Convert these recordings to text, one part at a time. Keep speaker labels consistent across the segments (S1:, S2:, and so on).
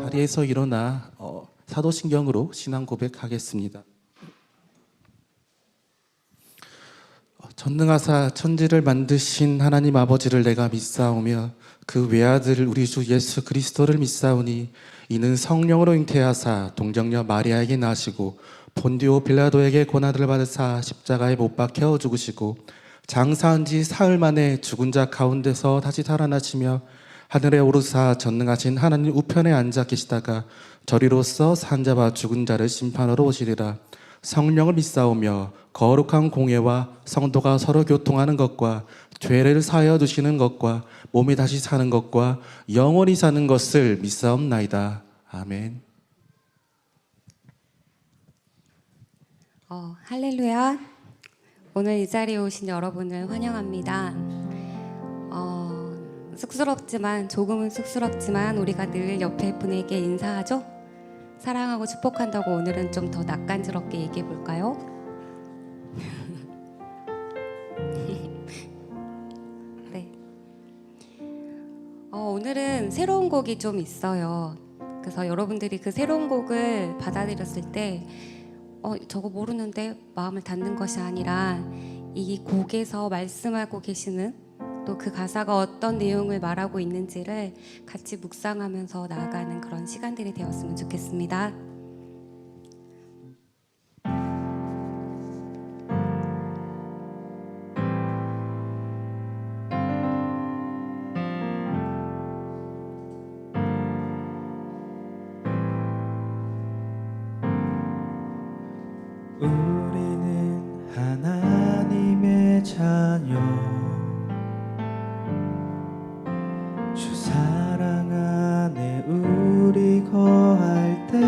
S1: 자리에서 일어나 사도신경으로 신앙 고백하겠습니다. 전능하사 천지를 만드신 하나님 아버지를 내가 믿사오며 그 외아들 우리 주 예수 그리스도를 믿사오니 이는 성령으로 잉태하사 동정녀 마리아에게 나시고 본디오 빌라도에게 고난을 받으사 십자가에 못 박혀 죽으시고 장사한 지 사흘 만에 죽은 자 가운데서 다시 살아나시며 하늘에 오르사 전능하신 하나님 우편에 앉아 계시다가 저리로서 산자와 죽은 자를 심판하러 오시리라. 성령을 믿사오며 거룩한 공예와 성도가 서로 교통하는 것과 죄를 사하여 주시는 것과 몸이 다시 사는 것과 영원히 사는 것을 믿사옵나이다. 아멘.
S2: 할렐루야. 오늘 이 자리에 오신 여러분을 환영합니다. 조금은 쑥스럽지만 우리가 늘 옆에 분에게 인사하죠? 사랑하고 축복한다고 오늘은 좀 더 낯간지럽게 얘기해 볼까요? 네. 오늘은 새로운 곡이 좀 있어요. 그래서 여러분들이 그 새로운 곡을 받아들였을 때 저거 모르는데 마음을 닫는 것이 아니라 이 곡에서 말씀하고 계시는 또 그 가사가 어떤 내용을 말하고 있는지를 같이 묵상하면서 나아가는 그런 시간들이 되었으면 좋겠습니다.
S3: 우리는 하나님의 자녀 주 사랑 안에 우리 거할 때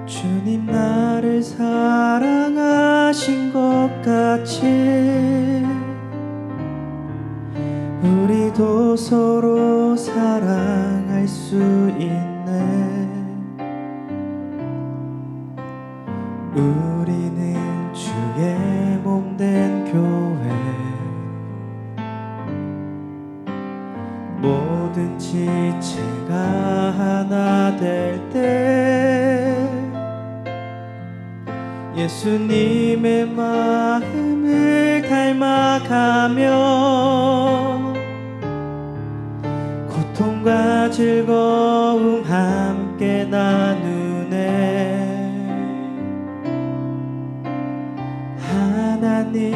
S3: 주님 나를 사랑하신 것 같이 우리도 서로 사랑할 수 있네. 우리는 주의 몸된 교회 모든 지체가 하나 될 때 예수님의 마음을 닮아가며 고통과 즐거움 함께 나누네. 하나님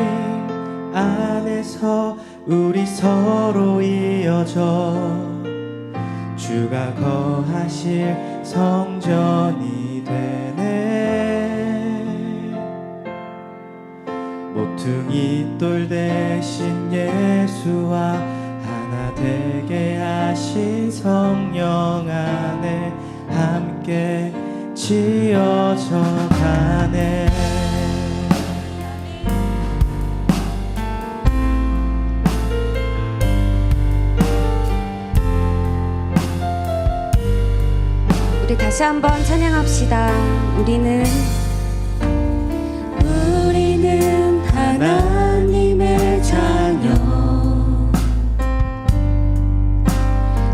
S3: 안에서 우리 서로 이어져 주가 거하실 성전이 되네. 모퉁이 돌 대신 예수와 하나 되게 하신 성령 안에 함께 지어져 가네.
S2: 우리 다시 한번 찬양합시다. 우리는 하나님의 자녀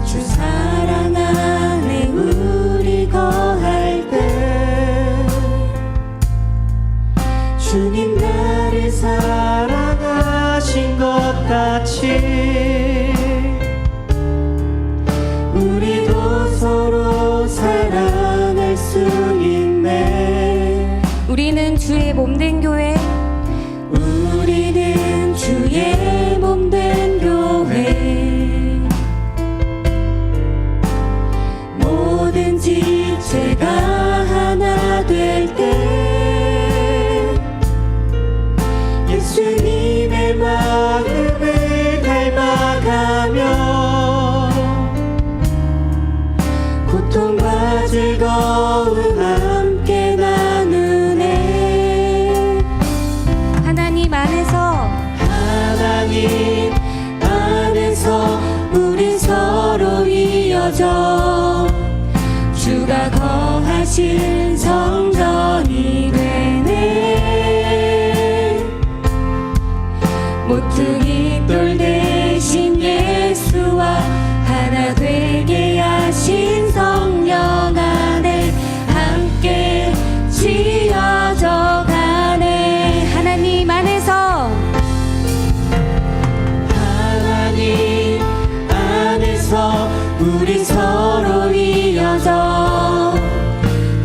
S2: 주 사랑 안에 우리 거할 때
S3: 주님 나를 사랑하신 것 같이 우리도 서로 사랑할 수 있네.
S2: 우리는 주의 몸된 교회
S3: 우리는 주의 몸된 교회 모든 지체가 하나 될 때 예수님의 마음을 닮아가며 고통과 즐거움 함께 나누네.
S2: 하나님 안에서
S3: 우리 서로 이어져 주가 거하신 성전이 되네. 모퉁이 돌 대신 예수와 하나 되 되게 하신 성령 안에 함께 지어져 가네.
S2: 하나님 안에서
S3: 하나님 안에서 우리 서로 이어져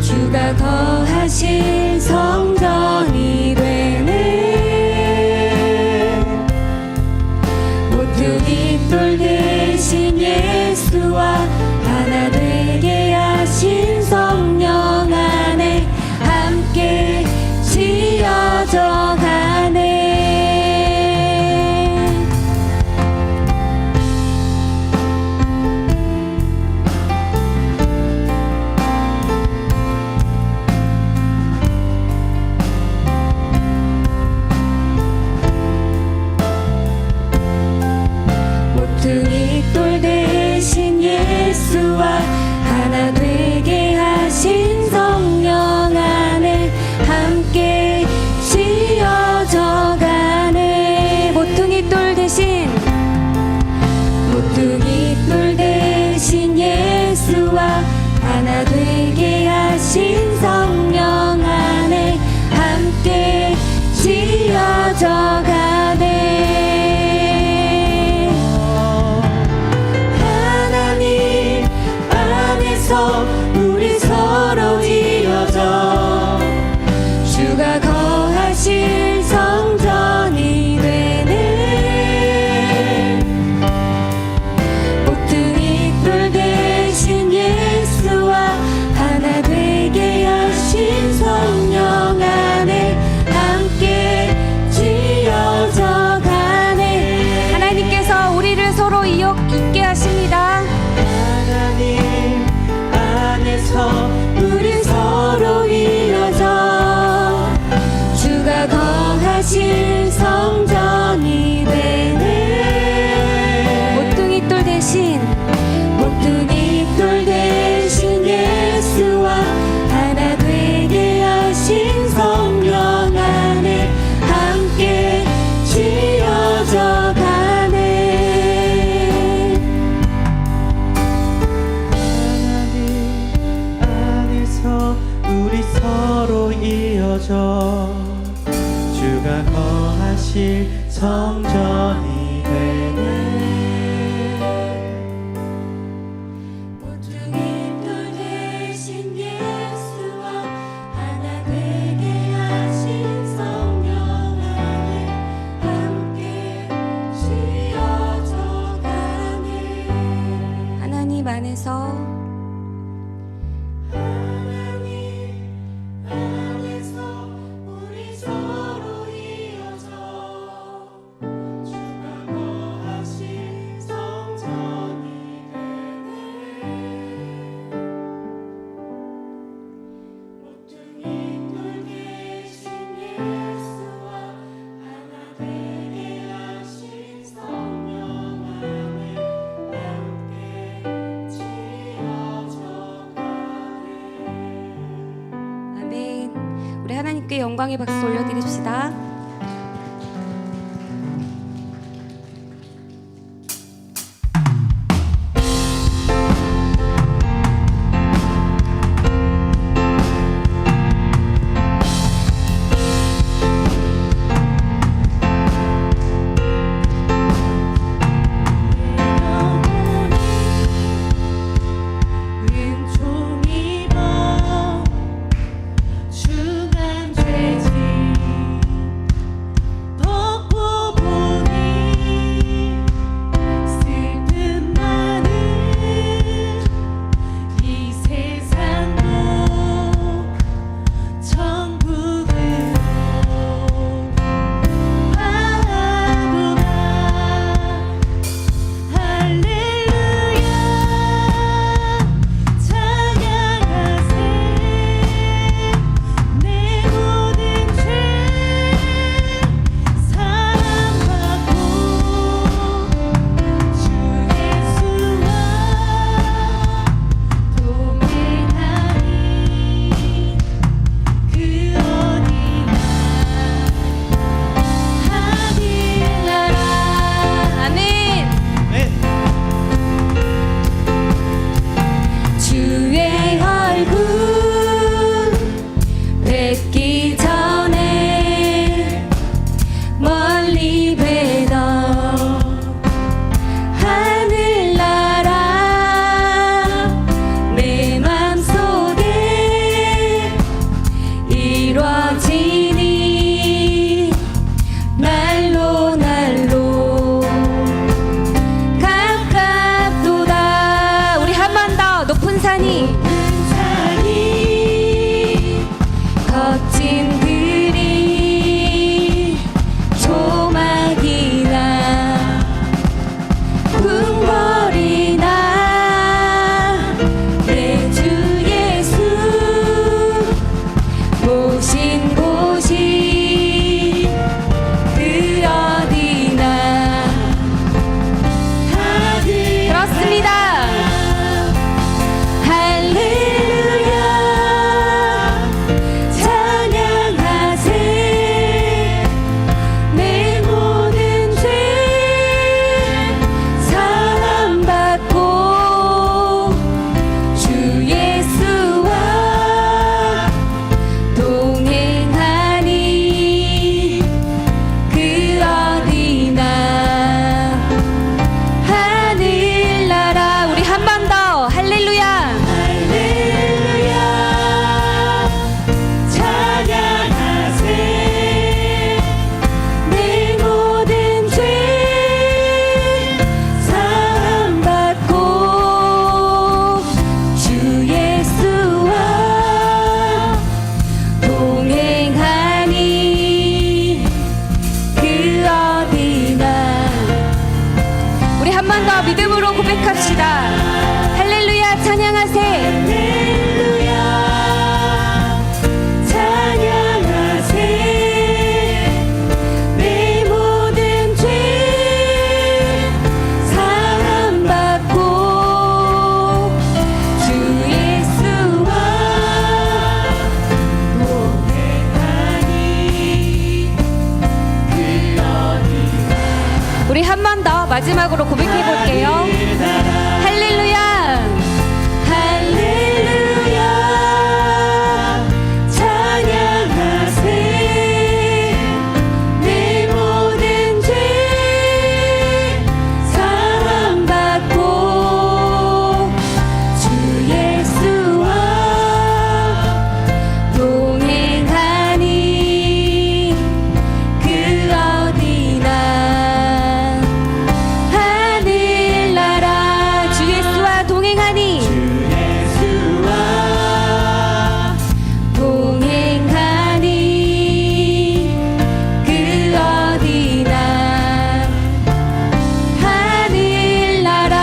S3: 주가 거하실 성전이 되네. 모퉁이 돌 대신 예수와 하나 되게 하신 성령 안에 함께 지어져 가네. 모퉁이 돌 대신 예수와 하나 되게 하신 성령 안에 함께 지어져 가네.
S2: 모퉁이 돌 대신
S3: 모퉁이 돌 대신 예수와 하나 되게 하신 성령 안에 함께 지어져 가네. 하나님 안에서 우리 서로 이어져 주가 거하실 성전이 되네. 모퉁이 돌 대신 예수와 하나 되게 하신 성령 안에 함께 지어져 가네.
S2: 하나님께서 우리를 서로 있게 하십니다.
S3: 하나님 안에서 우리 서로 이어져 주가 거하실 성전이 되네.
S2: 모퉁이 돌 대신
S3: 모퉁이 돌 대신 예수와 하나 되게 하신 성령 안에 함께 지어져 가네. 하나님 안에서 우리 서로 이어져 주가 거하실 성전이 되네. 모퉁이 돌 대신 예수와 하나 되게 하신 성령 안에 함께 지어져 가네.
S2: 하나님 안에서
S3: 하나님 안에서 우리 서로 이어져 주가 거하실 성전이 되네. 모퉁이 돌 대신 예수와 하나 되게 하신 성령 안에 함께 지어져 가네.
S2: 아멘. 우리 하나님께 영광의 박수 올려드립시다.
S3: 은총입어 주간 죄지
S2: 한번 더 믿음으로 고백합시다. 할렐루야 찬양하세.
S3: 할렐루야 찬양하세 내 모든 죄 사함받고 주 예수와 동행하니 그 어디
S2: 우리 한 번 더 마지막으로 고백해 볼게요. 할렐루야.
S3: 할렐루야 찬양하세 내 모든 죄 사함받고 주 예수와 동행하니 그 어디나 하늘나라 주 예수와 동행하니 동행하니 그 어디나 하늘나라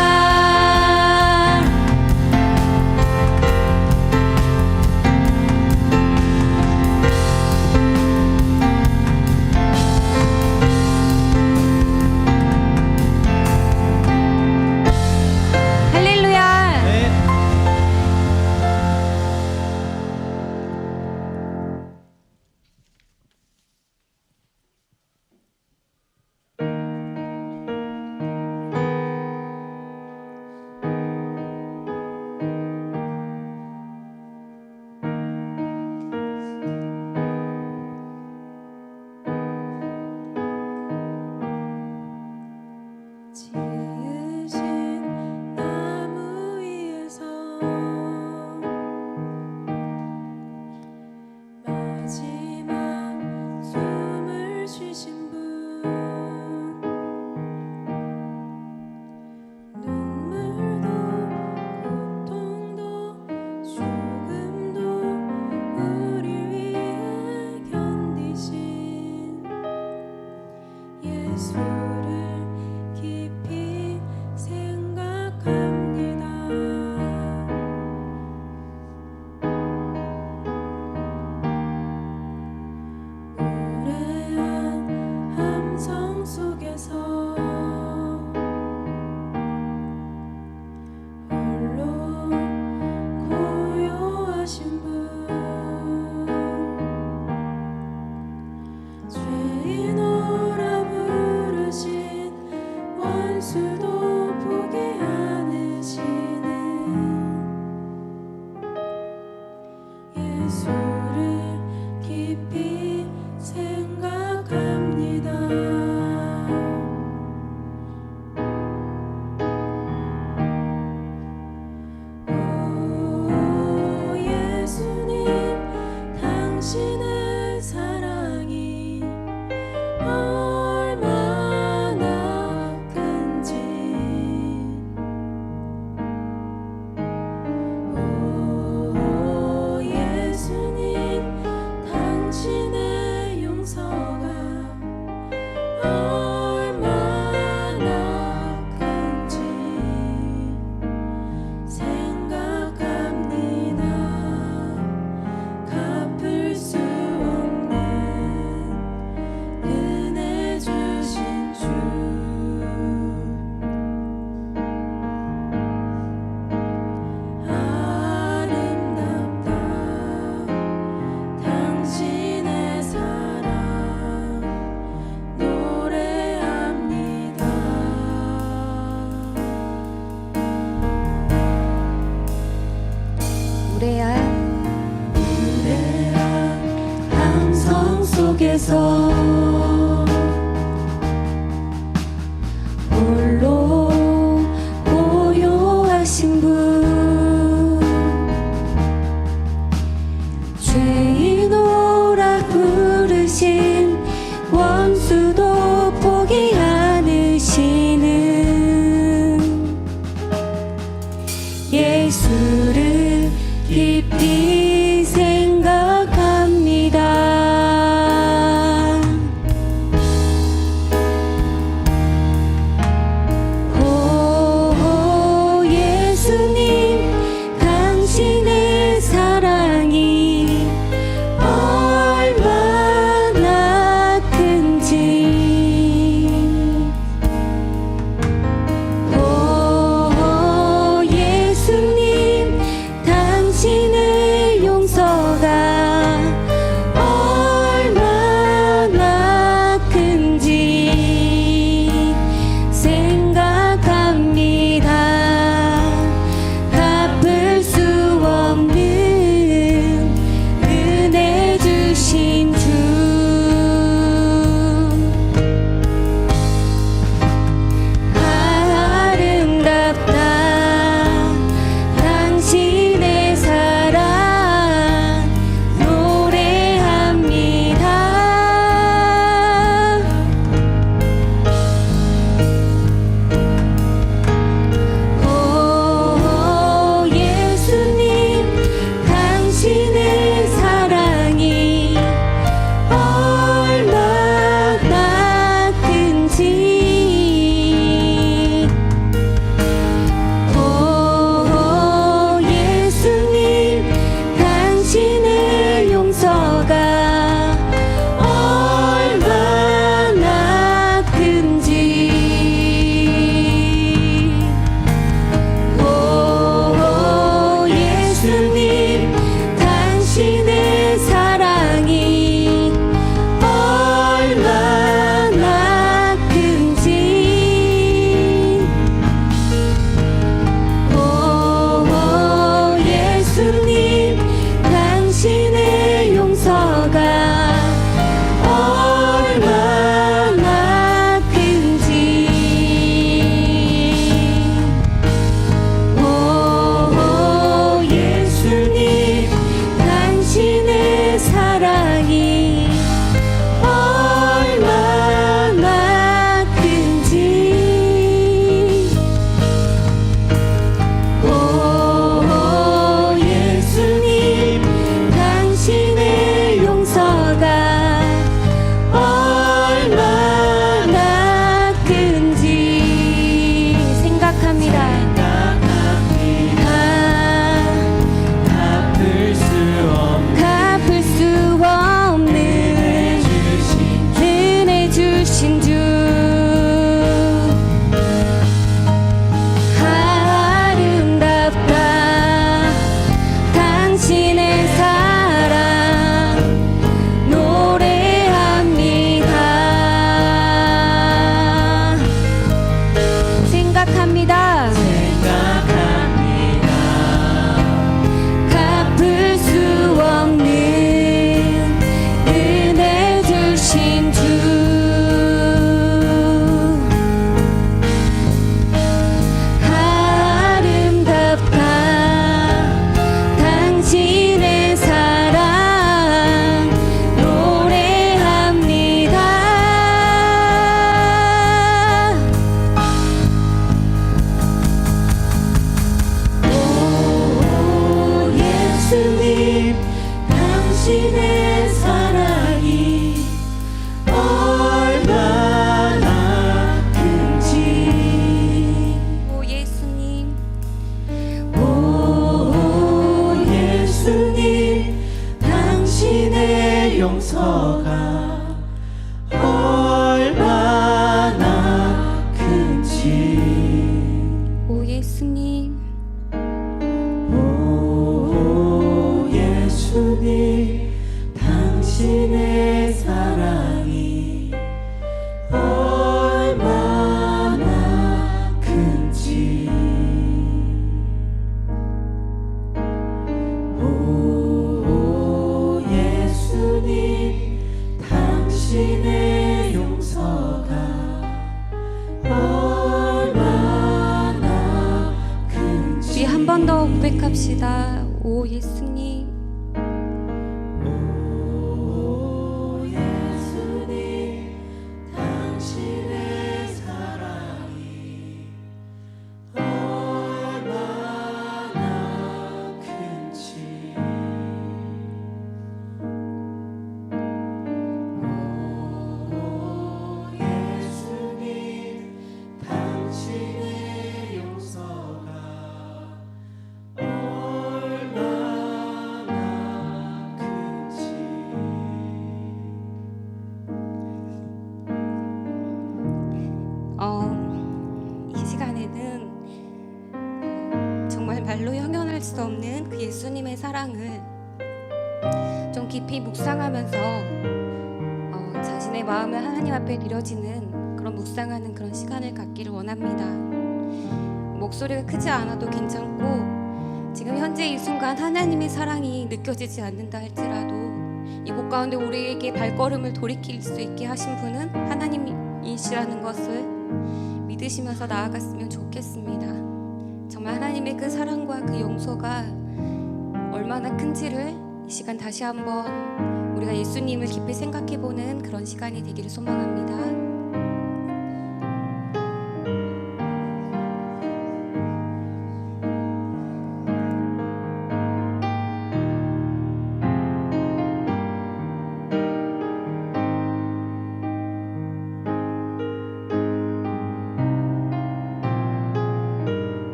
S2: 할렐루야.
S3: 지으신 나무 위에서 마지막 숨을 쉬신 분 눈물도 고통도 죽음도 우리 위해 견디신 예수를 깊이 생각합니다. 무례한 함성 속에서 홀로 고요하신 분 죄인 오라 부르시
S2: 고백합시다. 오 예수님,
S3: 오 예수님 당신의 사랑이 얼마나 큰지 오 예수님 당신의 용서가 얼마나 큰지
S2: 이 시간에는 정말 말로 형용할 수 없는 그 예수님의 사랑을 좀 깊이 묵상하면서 자신의 마음을 하나님 앞에 드려지는 그런 묵상하는 그런 시간을 갖기를 원합니다. 목소리가 크지 않아도 괜찮고 지금 현재 이 순간 하나님의 사랑이 느껴지지 않는다 할지라도 이곳 가운데 우리에게 발걸음을 돌이킬 수 있게 하신 분은 하나님이시라는 것을 믿으시면서 나아갔으면 좋겠습니다. 정말 하나님의 그 사랑과 그 용서가 얼마나 큰지를 이 시간 다시 한번 우리가 예수님을 깊이 생각해보는 그런 시간이 되기를 소망합니다.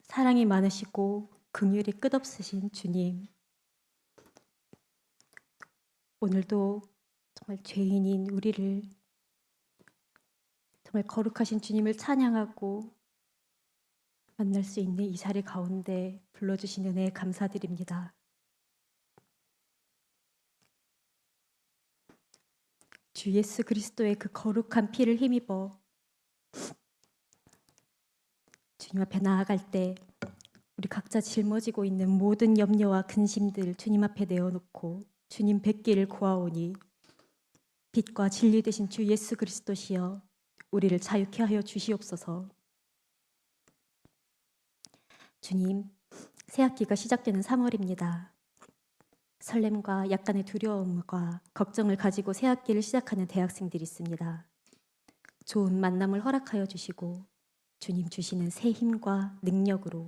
S4: 사랑이 많으시고 긍휼이 끝없으신 주님, 오늘도 정말 죄인인 우리를 정말 거룩하신 주님을 찬양하고 만날 수 있는 이 자리 가운데 불러주신 은혜에 감사드립니다. 주 예수 그리스도의 그 거룩한 피를 힘입어 주님 앞에 나아갈 때 우리 각자 짊어지고 있는 모든 염려와 근심들 주님 앞에 내어놓고 주님 뵙기를 구하오니 빛과 진리 되신 주 예수 그리스도시여 우리를 자유케 하여 주시옵소서. 주님, 새학기가 시작되는 3월입니다. 설렘과 약간의 두려움과 걱정을 가지고 새학기를 시작하는 대학생들이 있습니다. 좋은 만남을 허락하여 주시고 주님 주시는 새 힘과 능력으로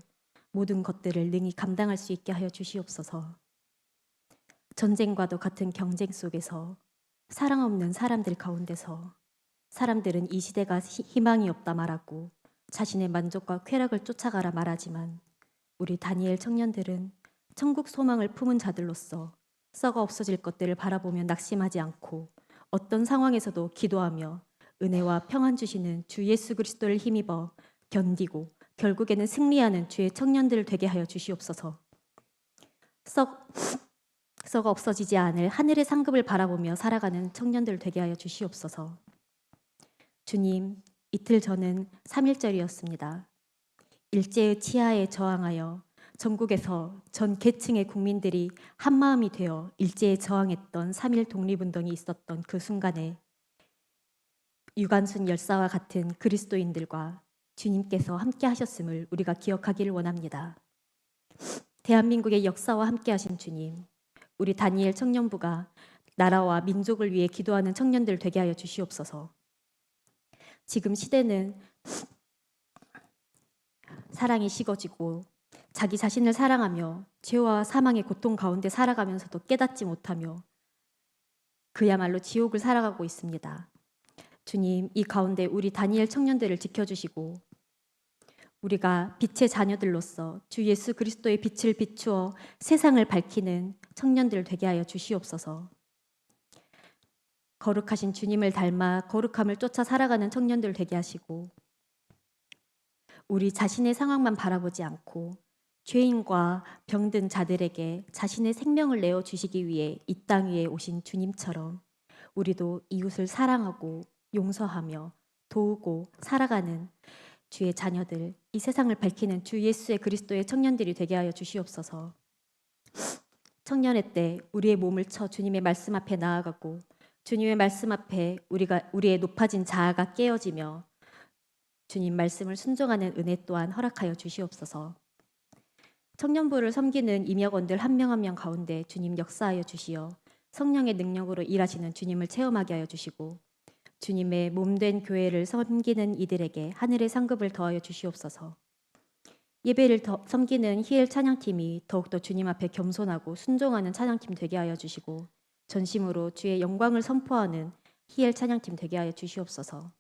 S4: 모든 것들을 능히 감당할 수 있게 하여 주시옵소서. 전쟁과도 같은 경쟁 속에서 사랑 없는 사람들 가운데서 사람들은 이 시대가 희망이 없다 말하고 자신의 만족과 쾌락을 쫓아가라 말하지만 우리 다니엘 청년들은 천국 소망을 품은 자들로서 썩어 없어질 것들을 바라보며 낙심하지 않고 어떤 상황에서도 기도하며 은혜와 평안 주시는 주 예수 그리스도를 힘입어 견디고 결국에는 승리하는 주의 청년들 되게 하여 주시옵소서. 썩어 없어지지 않을 하늘의 상급을 바라보며 살아가는 청년들 되게 하여 주시옵소서. 주님, 이틀 전은 3.1절이었습니다. 일제의 치하에 저항하여 전국에서 전 계층의 국민들이 한마음이 되어 일제에 저항했던 3.1 독립운동이 있었던 그 순간에 유관순 열사와 같은 그리스도인들과 주님께서 함께 하셨음을 우리가 기억하기를 원합니다. 대한민국의 역사와 함께 하신 주님, 우리 다니엘 청년부가 나라와 민족을 위해 기도하는 청년들 되게 하여 주시옵소서. 지금 시대는 사랑이 식어지고 자기 자신을 사랑하며 죄와 사망의 고통 가운데 살아가면서도 깨닫지 못하며 그야말로 지옥을 살아가고 있습니다. 주님, 이 가운데 우리 다니엘 청년들을 지켜주시고 우리가 빛의 자녀들로서 주 예수 그리스도의 빛을 비추어 세상을 밝히는 청년들 되게 하여 주시옵소서. 거룩하신 주님을 닮아 거룩함을 쫓아 살아가는 청년들 되게 하시고 우리 자신의 상황만 바라보지 않고 죄인과 병든 자들에게 자신의 생명을 내어 주시기 위해 이 땅 위에 오신 주님처럼 우리도 이웃을 사랑하고 용서하며 도우고 살아가는 주의 자녀들, 이 세상을 밝히는 주 예수의 그리스도의 청년들이 되게 하여 주시옵소서. 청년의 때 우리의 몸을 쳐 주님의 말씀 앞에 나아가고 주님의 말씀 앞에 우리의 높아진 자아가 깨어지며 주님 말씀을 순종하는 은혜 또한 허락하여 주시옵소서. 청년부를 섬기는 임역원들 한 명 한 명 가운데 주님 역사하여 주시어 성령의 능력으로 일하시는 주님을 체험하게 하여 주시고 주님의 몸된 교회를 섬기는 이들에게 하늘의 상급을 더하여 주시옵소서. 예배를 섬기는 히엘 찬양팀이 더욱더 주님 앞에 겸손하고 순종하는 찬양팀 되게 하여 주시고 전심으로 주의 영광을 선포하는 히엘 찬양팀 되게 하여 주시옵소서.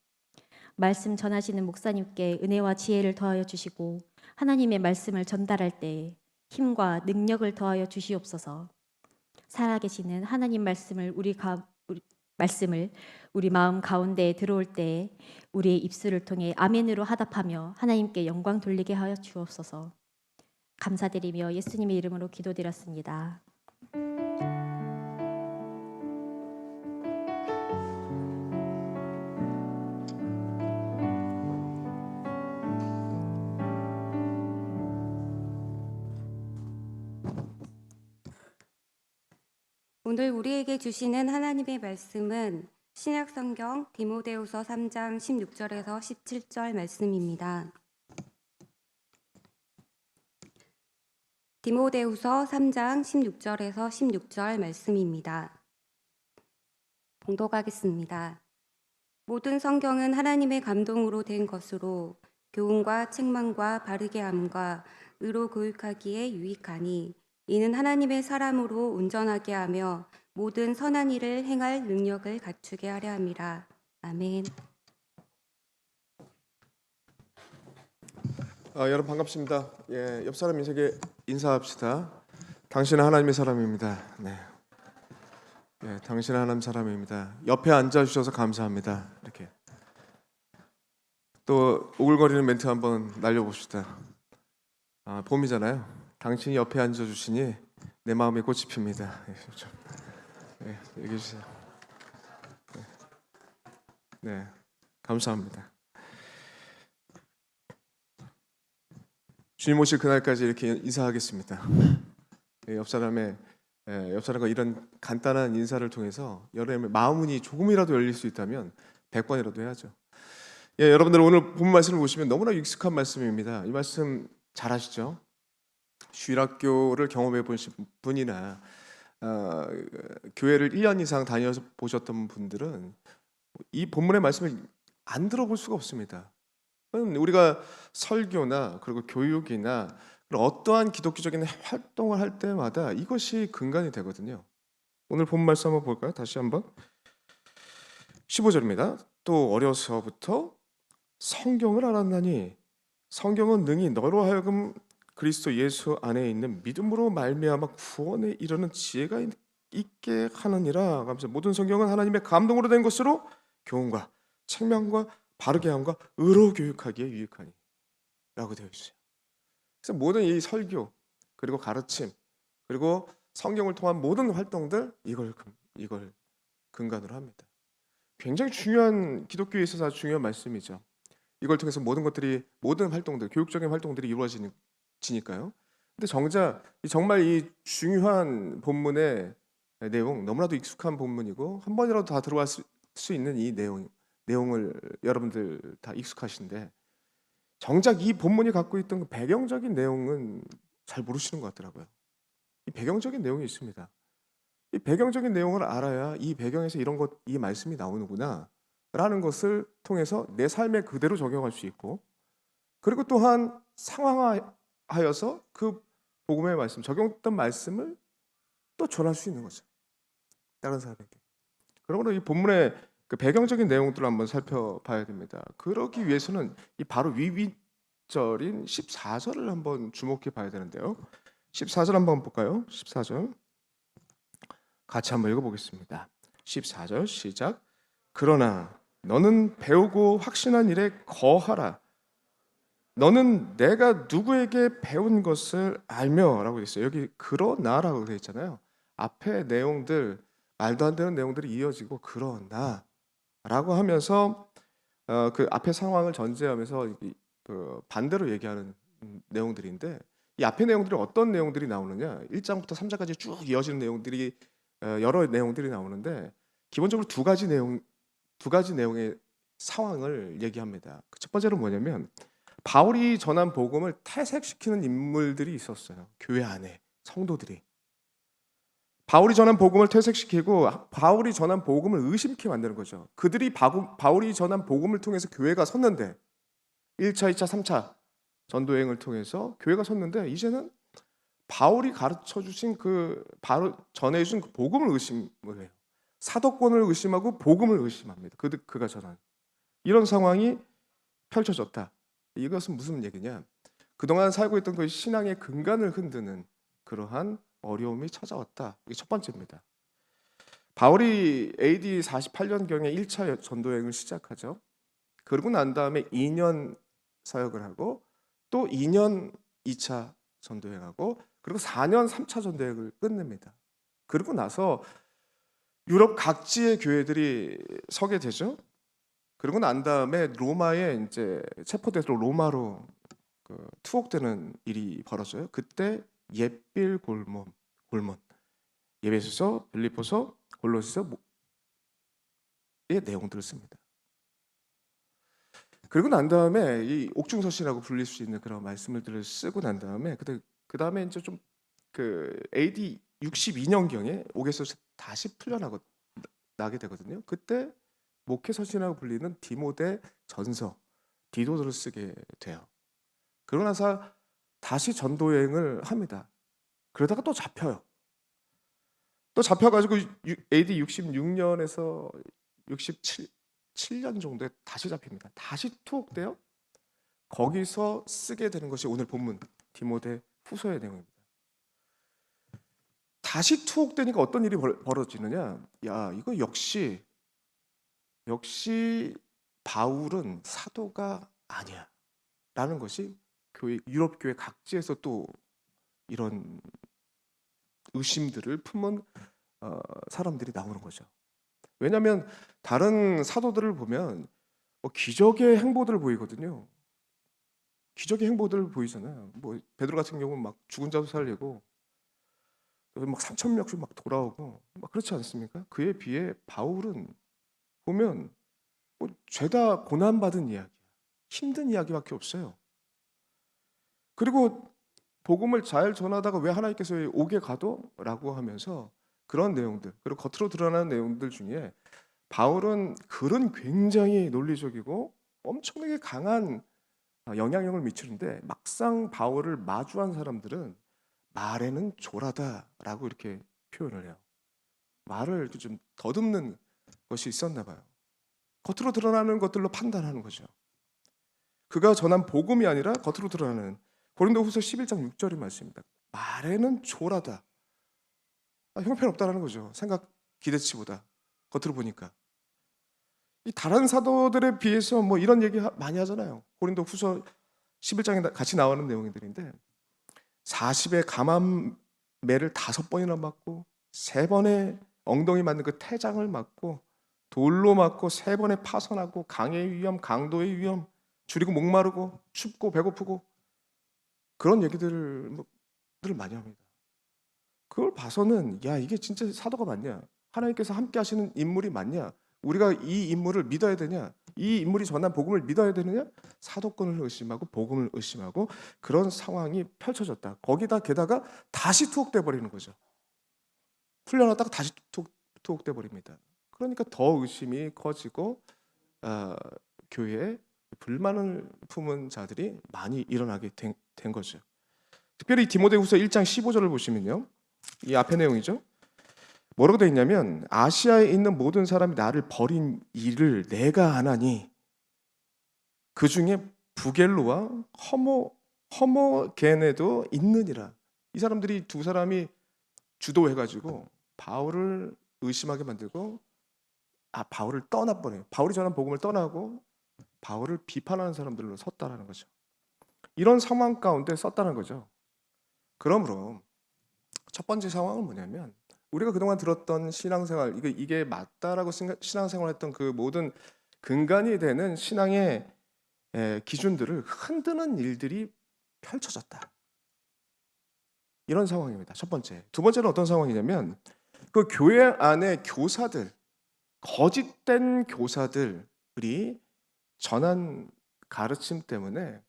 S4: 말씀 전하시는 목사님께 은혜와 지혜를 더하여 주시고 하나님의 말씀을 전달할 때에 힘과 능력을 더하여 주시옵소서. 살아계시는 하나님 말씀을 우리 마음 가운데에 들어올 때에 우리의 입술을 통해 아멘으로 화답하며 하나님께 영광 돌리게 하여 주옵소서. 감사드리며 예수님의 이름으로 기도드렸습니다.
S2: 오늘 우리에게 주시는 하나님의 말씀은 신약성경 디모데후서 3장 16절에서 17절 말씀입니다. 디모데후서 3장 16절에서 16절 말씀입니다. 봉독하겠습니다. 모든 성경은 하나님의 감동으로 된 것으로 교훈과 책망과 바르게 함과 의로 교육하기에 유익하니 이는 하나님의 사람으로 온전하게 하며 모든 선한 일을 행할 능력을 갖추게 하려 함이라. 아멘.
S5: 여러분 반갑습니다. 옆 사람 인사에게 인사합시다. 당신은 하나님의 사람입니다. 네, 당신은 하나님 사람입니다. 옆에 앉아 주셔서 감사합니다. 이렇게 또 오글거리는 멘트 한번 날려봅시다. 봄이잖아요. 당신이 옆에 앉아 주시니 내 마음이 꽃이 핍니다. 얘기해 주세요. 네, 감사합니다. 주님 오실 그날까지 이렇게 인사하겠습니다. 옆 사람과 이런 간단한 인사를 통해서 여러분의 마음문이 조금이라도 열릴 수 있다면 100번이라도 해야죠. 여러분들 오늘 본 말씀을 보시면 너무나 익숙한 말씀입니다. 이 말씀 잘 아시죠? 주일학교를 경험해 보신 분이나 교회를 1년 이상 다녀서 보셨던 분들은 이 본문의 말씀을 안 들어볼 수가 없습니다. 우리가 설교나 그리고 교육이나 어떠한 기독교적인 활동을 할 때마다 이것이 근간이 되거든요. 오늘 본 말씀 한번 볼까요? 다시 한번 15절입니다. 또 어려서부터 성경을 알았나니 성경은 능히 너로 하여금 그리스도 예수 안에 있는 믿음으로 말미암아 구원에 이르는 지혜가 있게 하느니라. 하면서 모든 성경은 하나님의 감동으로 된 것으로 교훈과 책망과 바르게 함과 의로 교육하기에 유익하니 라고 되어 있어요. 그래서 모든 이 설교 그리고 가르침 그리고 성경을 통한 모든 활동들 이걸 근간으로 합니다. 굉장히 중요한 기독교에 있어서 아주 중요한 말씀이죠. 이걸 통해서 모든 활동들, 교육적인 활동들이 이루어지니까요. 근데 정말 이 중요한 본문의 내용, 너무나도 익숙한 본문이고 한 번이라도 다 들어왔을 수 있는 이 내용을 여러분들 다 익숙하신데, 정작 이 본문이 갖고 있던 그 배경적인 내용은 잘 모르시는 것 같더라고요. 이 배경적인 내용이 있습니다. 이 배경적인 내용을 알아야 이 배경에서 이 말씀이 나오는구나 라는 것을 통해서 내 삶에 그대로 적용할 수 있고, 그리고 또한 상황하여서 그 복음의 말씀, 적용했던 말씀을 또 전할 수 있는 거죠, 다른 사람에게. 그러므로 이 본문의 그 배경적인 내용들을 한번 살펴봐야 됩니다. 그러기 위해서는 이 바로 위절인 14절을 한번 주목해 봐야 되는데요. 14절 한번 볼까요? 14절 같이 한번 읽어보겠습니다. 14절 시작. 그러나 너는 배우고 확신한 일에 거하라. 너는 내가 누구에게 배운 것을 알며 라고 되어 있어요. 여기 그러나라고 되어 있잖아요. 앞에 내용들, 말도 안 되는 내용들이 이어지고 그러나 라고 하면서 그 앞에 상황을 전제하면서 그 반대로 얘기하는 내용들인데, 이 앞에 내용들이 어떤 내용들이 나오느냐, 1장부터 3장까지 쭉 이어지는 내용들이 여러 내용들이 나오는데, 기본적으로 두 가지 내용의 상황을 얘기합니다. 첫 번째로 뭐냐면, 바울이 전한 복음을 퇴색시키는 인물들이 있었어요. 교회 안에 성도들이 바울이 전한 복음을 퇴색시키고 바울이 전한 복음을 의심케 만드는 거죠. 그들이 바울이 전한 복음을 통해서 교회가 섰는데, 1차, 2차, 3차 전도여행을 통해서 교회가 섰는데, 이제는 바울이 가르쳐 주신 바로 전해 주신 그 복음을 의심을 해요. 사도권을 의심하고 복음을 의심합니다. 그가 전한 이런 상황이 펼쳐졌다. 이것은 무슨 얘기냐? 그동안 살고 있던 그 신앙의 근간을 흔드는 그러한 어려움이 찾아왔다. 이게 첫 번째입니다. 바울이 AD 48년경에 1차 전도여행을 시작하죠. 그러고 난 다음에 2년 사역을 하고 또 2년 2차 전도여행하고 그리고 4년 3차 전도여행을 끝냅니다. 그리고 나서 유럽 각지의 교회들이 서게 되죠. 그리고 난 다음에 로마에 이제 체포돼서 로마로 투옥되는 일이 벌어져요. 그때 옛빌 골몬, 에베소서, 빌립보서, 골로새서의 내용들을 씁니다. 그리고 난 다음에 이 옥중서신이라고 불릴 수 있는 그런 말씀들을 쓰고 난 다음에 그 다음에 이제 좀 AD 62년경에 옥에서 다시 풀려나게 되거든요. 그때 목회서신이라고 불리는 디모데 전서, 디도서를 쓰게 돼요. 그러고 나서 다시 전도여행을 합니다. 그러다가 또 잡혀요. 또 잡혀가지고 AD 66년에서 67년 정도에 다시 잡힙니다. 다시 투옥돼요. 거기서 쓰게 되는 것이 오늘 본문 디모데 후서의 내용입니다. 다시 투옥되니까 어떤 일이 벌어지느냐? 야, 이거 역시 바울은 사도가 아니야 라는 것이 유럽 교회 각지에서 또 이런 의심들을 품은 사람들이 나오는 거죠. 왜냐하면 다른 사도들을 보면 기적의 행보들을 보이거든요. 기적의 행보들을 보이잖아요. 뭐 베드로 같은 경우는 막 죽은 자도 살리고 막 3,000명씩 막 돌아오고 막 그렇지 않습니까? 그에 비해 바울은 보면 죄다 고난받은 이야기, 힘든 이야기밖에 없어요. 그리고 복음을 잘 전하다가 왜 하나님께서 옥에 가도? 라고 하면서 그런 내용들, 그리고 겉으로 드러나는 내용들 중에 바울은 글은 굉장히 논리적이고 엄청나게 강한 영향력을 미치는데, 막상 바울을 마주한 사람들은 말에는 조라다라고 이렇게 표현을 해요. 말을 좀 더듬는 것이 있었나 봐요. 겉으로 드러나는 것들로 판단하는 거죠. 그가 전한 복음이 아니라 겉으로 드러나는, 고린도후서 11장 6절의 말씀입니다. 말에는 조라다. 형편없다라는 거죠. 생각 기대치보다 겉으로 보니까. 이 다른 사도들에 비해서 뭐 이런 얘기 많이 하잖아요. 고린도후서 11장에 같이 나오는 내용들인데 40에 감암매를 5번이나 맞고 3번의 엉덩이 맞는 그 태장을 맞고 돌로 맞고 3번에 파선하고 강의 위험, 강도의 위험, 줄이고 목마르고 춥고 배고프고 그런 얘기들을 많이 합니다. 그걸 봐서는 야 이게 진짜 사도가 맞냐? 하나님께서 함께 하시는 인물이 맞냐? 우리가 이 인물을 믿어야 되냐? 이 인물이 전한 복음을 믿어야 되느냐? 사도권을 의심하고 복음을 의심하고 그런 상황이 펼쳐졌다. 거기다 게다가 다시 투옥돼 버리는 거죠. 풀려났다가 다시 투옥돼 버립니다. 그러니까 더 의심이 커지고 교회에 불만을 품은 자들이 많이 일어나게 된 거죠. 특별히 디모데후서 1장 15절을 보시면요. 이 앞의 내용이죠. 뭐라고 되어 있냐면 아시아에 있는 모든 사람이 나를 버린 일을 내가 하나니 그 중에 부겔로와 허모게네도 있느니라. 이 사람들이 두 사람이 주도해가지고 바울을 의심하게 만들고 바울을 떠나버려요. 바울이 전한 복음을 떠나고 바울을 비판하는 사람들로 섰다라는 거죠. 이런 상황 가운데 썼다는 거죠. 그러므로 첫 번째 상황은 뭐냐면 우리가 그동안 들었던 신앙생활 이게 맞다라고 신앙생활했던 그 모든 근간이 되는 신앙의 기준들을 흔드는 일들이 펼쳐졌다. 이런 상황입니다. 첫 번째. 두 번째는 어떤 상황이냐면 그 교회 안에 교사들, 거짓된 교사들이 전한 가르침 때문에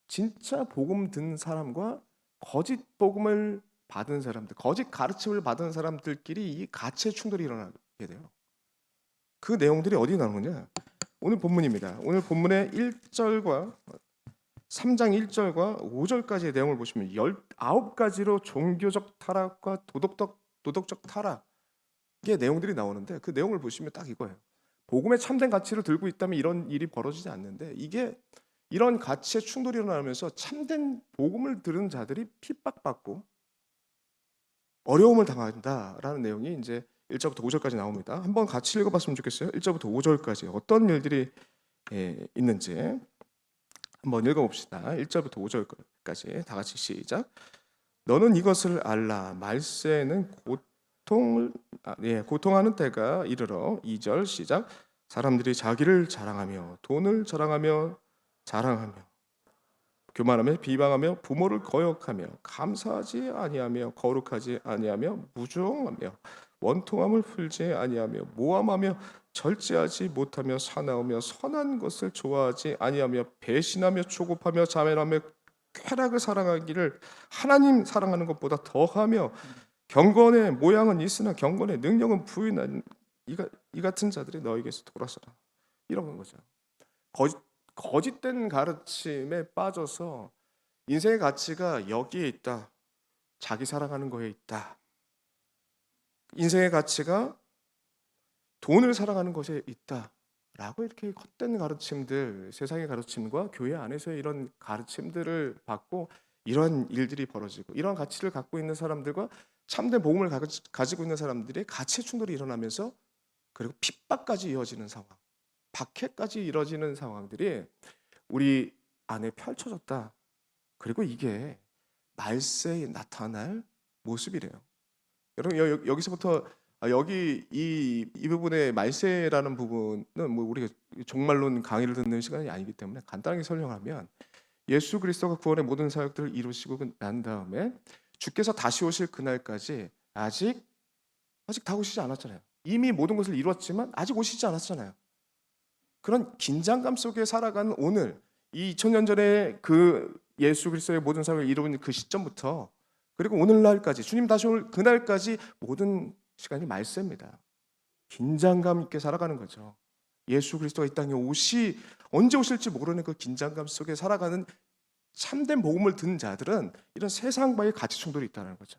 S5: 진짜 복음 듣는 사람과 거짓 복음을 받은 사람들, 거짓 가르침을 받은 사람들끼리 이 가치의 충돌이 일어나게 돼요. 그 내용들이 어디 나오느냐? 오늘 본문입니다. 오늘 본문의 1절과 3장 1절과 5절까지의 내용을 보시면 19가지로 종교적 타락과 도덕적 타락의 내용들이 나오는데 그 내용을 보시면 딱 이거예요. 복음의 참된 가치를 들고 있다면 이런 일이 벌어지지 않는데 이게 이런 가치의 충돌이 일어나면서 참된 복음을 들은 자들이 핍박받고 어려움을 당한다라는 내용이 이제 1절부터 5절까지 나옵니다. 한번 같이 읽어봤으면 좋겠어요. 1절부터 5절까지 어떤 일들이 있는지 한번 읽어봅시다. 1절부터 5절까지 다 같이 시작. 너는 이것을 알라. 말세는 고통하는 때가 이르러 2절 시작. 사람들이 자기를 자랑하며 돈을 자랑하며 교만하며 비방하며 부모를 거역하며 감사하지 아니하며 거룩하지 아니하며 무종하며 원통함을 풀지 아니하며 모함하며 절제하지 못하며 사나우며 선한 것을 좋아하지 아니하며 배신하며 조급하며 자멸하며 쾌락을 사랑하기를 하나님 사랑하는 것보다 더하며 경건의 모양은 있으나 경건의 능력은 부인한 이 같은 자들이 너에게서 돌아서라. 이런 거죠. 거짓된 가르침에 빠져서 인생의 가치가 여기에 있다. 자기 사랑하는 거에 있다. 인생의 가치가 돈을 사랑하는 것에 있다. 라고 이렇게 헛된 가르침들, 세상의 가르침과 교회 안에서의 이런 가르침들을 받고 이런 일들이 벌어지고 이런 가치를 갖고 있는 사람들과 참된 복음을 가지고 있는 사람들의 가치의 충돌이 일어나면서 그리고 핍박까지 이어지는 상황, 박해까지 이뤄지는 상황들이 우리 안에 펼쳐졌다. 그리고 이게 말세에 나타날 모습이래요. 여러분 여기서부터 여기 이 부분의 말세라는 부분은 뭐 우리가 종말론 강의를 듣는 시간이 아니기 때문에 간단하게 설명하면 예수 그리스도가 구원의 모든 사역들을 이루시고 난 다음에 주께서 다시 오실 그날까지 아직 다 오시지 않았잖아요. 이미 모든 것을 이루었지만 아직 오시지 않았잖아요. 그런 긴장감 속에 살아가는 오늘 이 2000년 전에 그 예수 그리스도의 모든 사역을 이루는 그 시점부터 그리고 오늘날까지 주님 다시 올 그날까지 모든 시간이 말세입니다. 긴장감 있게 살아가는 거죠. 예수 그리스도가 이 땅에 언제 오실지 모르는 그 긴장감 속에 살아가는 참된 복음을 듣는 자들은 이런 세상과의 가치 충돌이 있다는 거죠.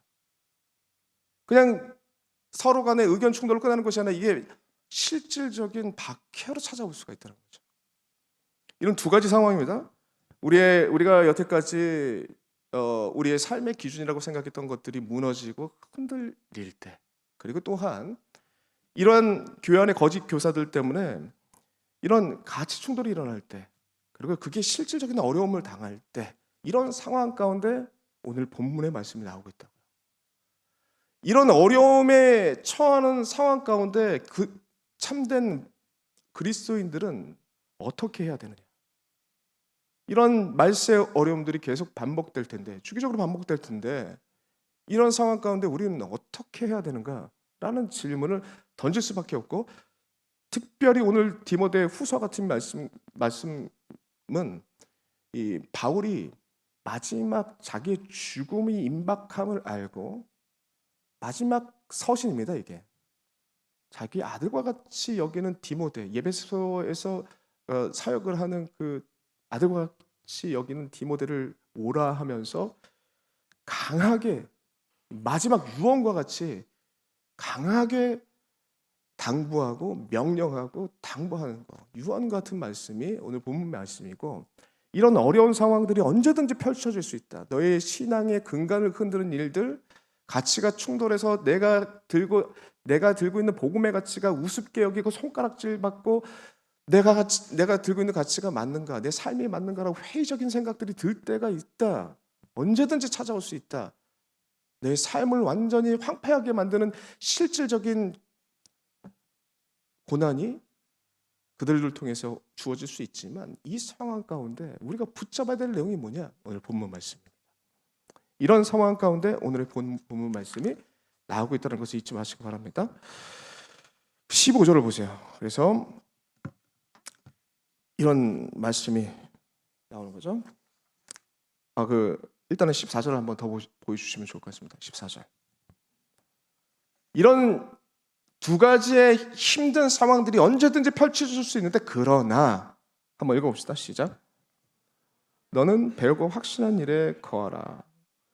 S5: 그냥 서로 간의 의견 충돌을 끝나는 것이 아니라 이게 실질적인 박해로 찾아올 수가 있다는 거죠. 이런 두 가지 상황입니다. 우리가 여태까지 우리의 삶의 기준이라고 생각했던 것들이 무너지고 흔들릴 때, 그리고 또한 이러한 교회 안의 거짓 교사들 때문에 이런 가치 충돌이 일어날 때, 그리고 그게 실질적인 어려움을 당할 때, 이런 상황 가운데 오늘 본문의 말씀이 나오고 있다고요. 이런 어려움에 처하는 상황 가운데 그 참된 그리스도인들은 어떻게 해야 되느냐? 이런 말세 어려움들이 계속 반복될 텐데, 주기적으로 반복될 텐데 이런 상황 가운데 우리는 어떻게 해야 되는가라는 질문을 던질 수밖에 없고, 특별히 오늘 디모데 후서 같은 말씀은 이 바울이 마지막 자기의 죽음이 임박함을 알고 마지막 서신입니다. 이게 자기 아들과 같이 여기는 디모데, 예배소에서 사역을 하는 그 아들과 같이 여기는 디모데를 오라 하면서 강하게, 마지막 유언과 같이 강하게 당부하고 명령하고 당부하는 거, 유언 같은 말씀이 오늘 본문 말씀이고, 이런 어려운 상황들이 언제든지 펼쳐질 수 있다. 너의 신앙의 근간을 흔드는 일들, 가치가 충돌해서 내가 들고 있는 복음의 가치가 우습게 여기고 손가락질 받고, 내가 들고 있는 가치가 맞는가, 내 삶이 맞는가라고 회의적인 생각들이 들 때가 있다. 언제든지 찾아올 수 있다. 내 삶을 완전히 황폐하게 만드는 실질적인 고난이 그들을 통해서 주어질 수 있지만, 이 상황 가운데 우리가 붙잡아야 될 내용이 뭐냐? 오늘 본문 말씀입니다. 이런 상황 가운데 오늘의 본문 말씀이 나오고 있다는 것을 잊지 마시기 바랍니다. 15절을 보세요. 그래서 이런 말씀이 나오는 거죠. 일단은 14절을 한번 더 보여주시면 좋을 것 같습니다. 14절. 이런 두 가지의 힘든 상황들이 언제든지 펼쳐질 수 있는데, 그러나 한번 읽어봅시다. 시작. 너는 배우고 확신한 일에 거하라.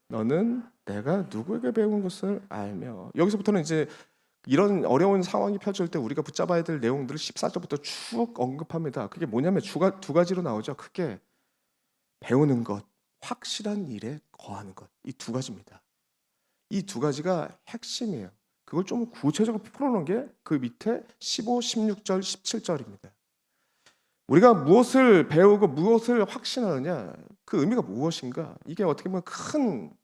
S5: 너는 내가 누구에게 배운 것을 알며. 여기서부터는 이제 이런 어려운 상황이 펼쳐질 때 우리가 붙잡아야 될 내용들을 14절부터 쭉 언급합니다. 그게 뭐냐면 두 가지로 나오죠. 크게 배우는 것, 확실한 일에 거하는 것. 이 두 가지입니다. 이 두 가지가 핵심이에요. 그걸 좀 구체적으로 풀어놓은 게 그 밑에 15, 16절, 17절입니다. 우리가 무엇을 배우고 무엇을 확신하느냐, 그 의미가 무엇인가, 이게 어떻게 보면 큰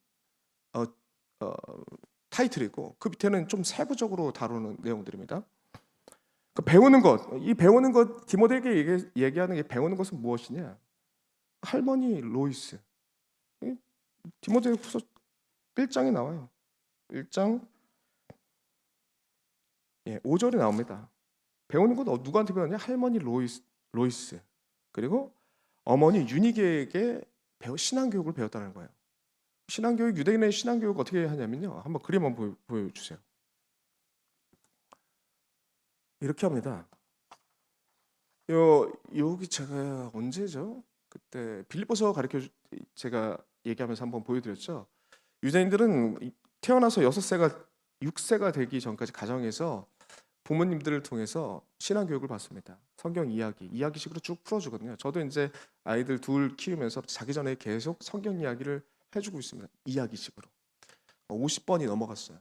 S5: 타이틀이고, 그 밑에는 좀 세부적으로 다루는 내용들입니다. 그 배우는 것, 이 배우는 것, 디모데에게 얘기하는 게 배우는 것은 무엇이냐? 할머니 로이스, 디모데후서 1장에 나와요. 1장 5절에 나옵니다. 배우는 것 누구한테 배웠냐? 할머니 로이스, 그리고 어머니 유니게에게 신앙교육을 배웠다는 거예요. 신앙교육, 유대인의 신앙교육 어떻게 하냐면요, 한번 그림 한번 보여주세요. 이렇게 합니다. 여기 제가 언제죠? 그때 빌립보서 제가 얘기하면서 한번 보여드렸죠. 유대인들은 태어나서 6세가 되기 전까지 가정에서 부모님들을 통해서 신앙교육을 받습니다. 성경 이야기식으로 쭉 풀어주거든요. 저도 이제 아이들 둘 키우면서 자기 전에 계속 성경 이야기를 해주고 있습니다. 이야기식으로 50번이 넘어갔어요.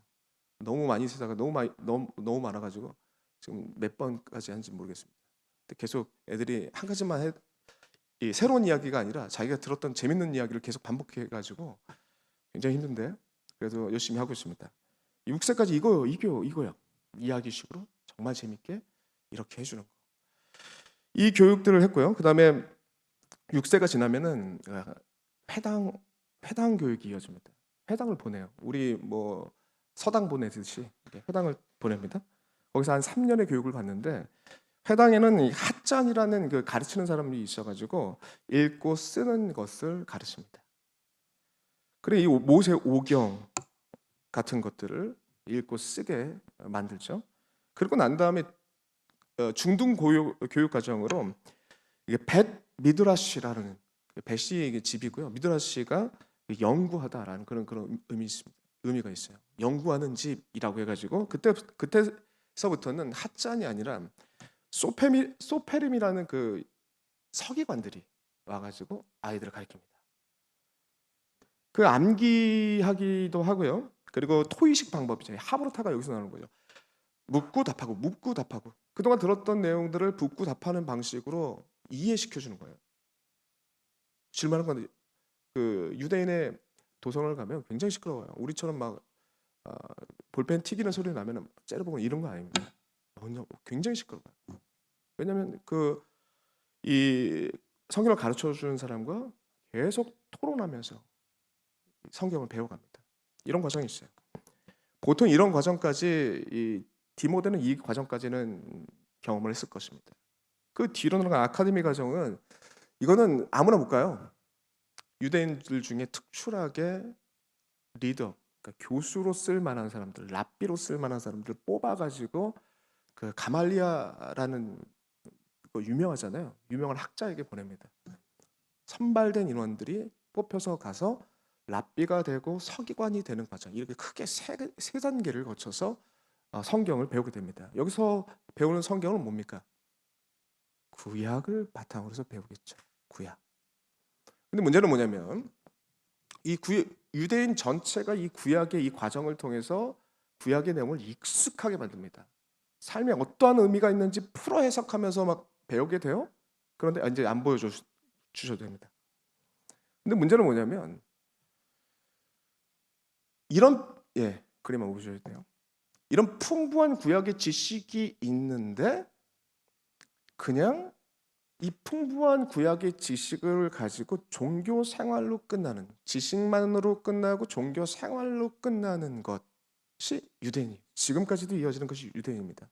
S5: 너무 많이 세다가 너무 많아가지고 지금 몇 번까지 한지 모르겠습니다. 근데 계속 애들이 한 가지만 새로운 이야기가 아니라 자기가 들었던 재밌는 이야기를 계속 반복해가지고 굉장히 힘든데 그래도 열심히 하고 있습니다. 6세까지 이거요. 이야기식으로 정말 재밌게 이렇게 해주는 거. 이 교육들을 했고요. 그 다음에 6세가 지나면은 회당 교육이 이어집니다. 회당을 보내요. 우리 뭐 서당 보내듯이 회당을 보냅니다. 거기서 한 3년의 교육을 받는데, 회당에는 이 핫잔이라는 그 가르치는 사람이 있어가지고 읽고 쓰는 것을 가르칩니다. 그래, 이 모세 오경 같은 것들을 읽고 쓰게 만들죠. 그리고 난 다음에 중등 교육 과정으로 이게 벳 미드라시라는, 벳이 집이고요. 미드라시가 연구하다라는 그런 의미가 있어요. 연구하는 집이라고 해가지고 그때서부터는 핫잔이 아니라 소페림이라는 그 서기관들이 와가지고 아이들을 가르칩니다. 그 암기하기도 하고요. 그리고 토의식 방법이죠. 하브르타가 여기서 나오는 거죠. 묻고 답하고 그동안 들었던 내용들을 묻고 답하는 방식으로 이해시켜주는 거예요. 실망하는 건 그 유대인의 도성을 가면 굉장히 시끄러워요. 우리처럼 막 볼펜 튀기는 소리 나면 째려보고 이런 거 아닙니다. 굉장히 시끄러워요. 왜냐하면 이 성경을 가르쳐 주는 사람과 계속 토론하면서 성경을 배워갑니다. 이런 과정이 있어요. 보통 이런 과정까지 이 디모데는 이 과정까지는 경험을 했을 것입니다. 그 뒤로는 아카데미 과정은 이거는 아무나 못 가요. 유대인들 중에 특출하게 리더, 그러니까 교수로 쓸 만한 사람들, 랍비로 쓸 만한 사람들 뽑아가지고 그 가말리아라는 거 유명하잖아요. 유명한 학자에게 보냅니다. 선발된 인원들이 뽑혀서 가서 랍비가 되고 서기관이 되는 과정, 이렇게 크게 세 단계를 거쳐서 성경을 배우게 됩니다. 여기서 배우는 성경은 뭡니까? 구약을 바탕으로 해서 배우겠죠. 구약. 근데 문제는 뭐냐면 이 유대인 전체가 이 구약의 이 과정을 통해서 구약의 내용을 익숙하게 만듭니다. 삶에 어떠한 의미가 있는지 풀어 해석하면서 막 배우게 돼요. 그런데 이제 안 보여주셔도 됩니다. 근데 문제는 뭐냐면 이런 그림 한번 보셔야 돼요. 이런 풍부한 구약의 지식이 있는데 그냥 이 풍부한 구약의 지식을 가지고 종교 생활로 끝나는, 지식만으로 끝나고 종교 생활로 끝나는 것이 유대인이 지금까지도 이어지는 것이 유대인입니다.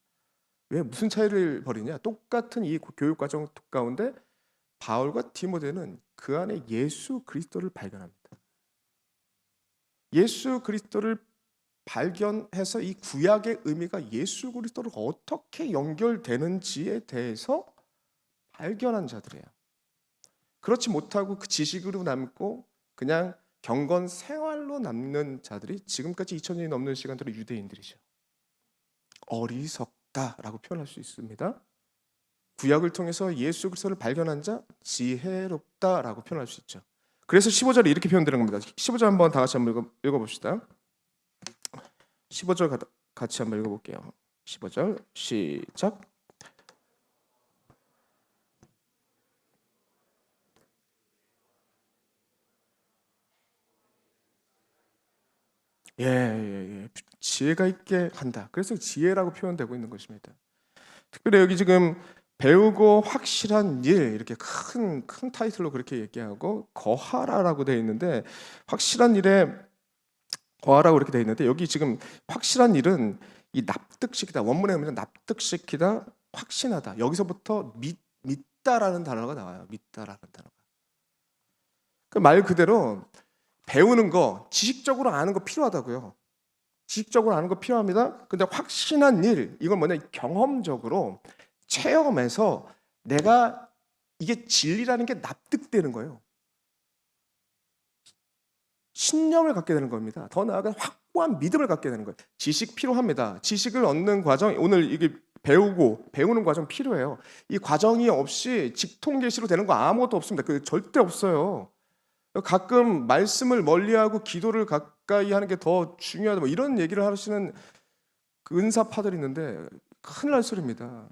S5: 왜 무슨 차이를 벌이냐? 똑같은 이 교육 과정 가운데 바울과 디모데는 그 안에 예수 그리스도를 발견합니다. 예수 그리스도를 발견해서 이 구약의 의미가 예수 그리스도로 어떻게 연결되는지에 대해서 발견한 자들이에요. 그렇지 못하고 그 지식으로 남고 그냥 경건 생활로 남는 자들이 지금까지 2000년이 넘는 시간 동안 유대인들이죠. 어리석다라고 표현할 수 있습니다. 구약을 통해서 예수 그리스도를 발견한 자 지혜롭다라고 표현할 수 있죠. 그래서 15절에 이렇게 표현되는 겁니다. 15절 한번 다 같이 한번 읽어봅시다. 15절 같이 한번 읽어볼게요. 15절 시작. 지혜가 있게 한다. 그래서 지혜라고 표현되고 있는 것입니다. 특별히 여기 지금 배우고 확실한 일, 이렇게 큰 타이틀로 그렇게 얘기하고 거하라라고 되어 있는데, 확실한 일에 거하라고 그렇게 되어 있는데, 여기 지금 확실한 일은 이 납득시키다, 원문에 보면 납득시키다, 확신하다, 여기서부터 믿다라는 단어가 나와요. 믿다라는 단어가. 그 말 그대로 배우는 거, 지식적으로 아는 거 필요하다고요. 지식적으로 아는 거 필요합니다. 근데 확신한 일, 이건 뭐냐, 경험적으로 체험해서 내가 이게 진리라는 게 납득되는 거예요. 신념을 갖게 되는 겁니다. 더 나아가 확고한 믿음을 갖게 되는 거예요. 지식 필요합니다. 지식을 얻는 과정, 오늘 이게 배우는 과정 필요해요. 이 과정이 없이 직통계시로 되는 거 아무것도 없습니다. 그 절대 없어요. 가끔 말씀을 멀리하고 기도를 가까이 하는 게 더 중요하다, 뭐 이런 얘기를 하시는 그 은사파들이 있는데 큰일 날 소리입니다.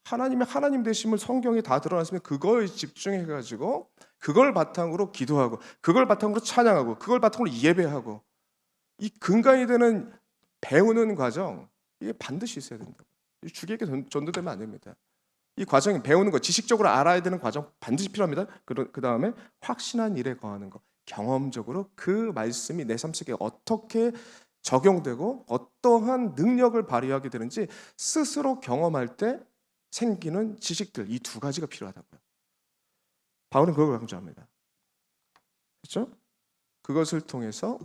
S5: 하나님의 하나님 되심을 성경에 다 드러났으면 그거에 집중해가지고 그걸 바탕으로 기도하고, 그걸 바탕으로 찬양하고, 그걸 바탕으로 예배하고, 이 근간이 되는 배우는 과정, 이게 반드시 있어야 된다. 주객에 전도되면 안 됩니다. 이 과정이 배우는 거, 지식적으로 알아야 되는 과정 반드시 필요합니다. 그 다음에 확신한 일에 거하는 거, 경험적으로 그 말씀이 내 삶 속에 어떻게 적용되고 어떠한 능력을 발휘하게 되는지 스스로 경험할 때 생기는 지식들, 이 두 가지가 필요하다고요. 바울은 그걸 강조합니다. 그렇죠? 그것을 통해서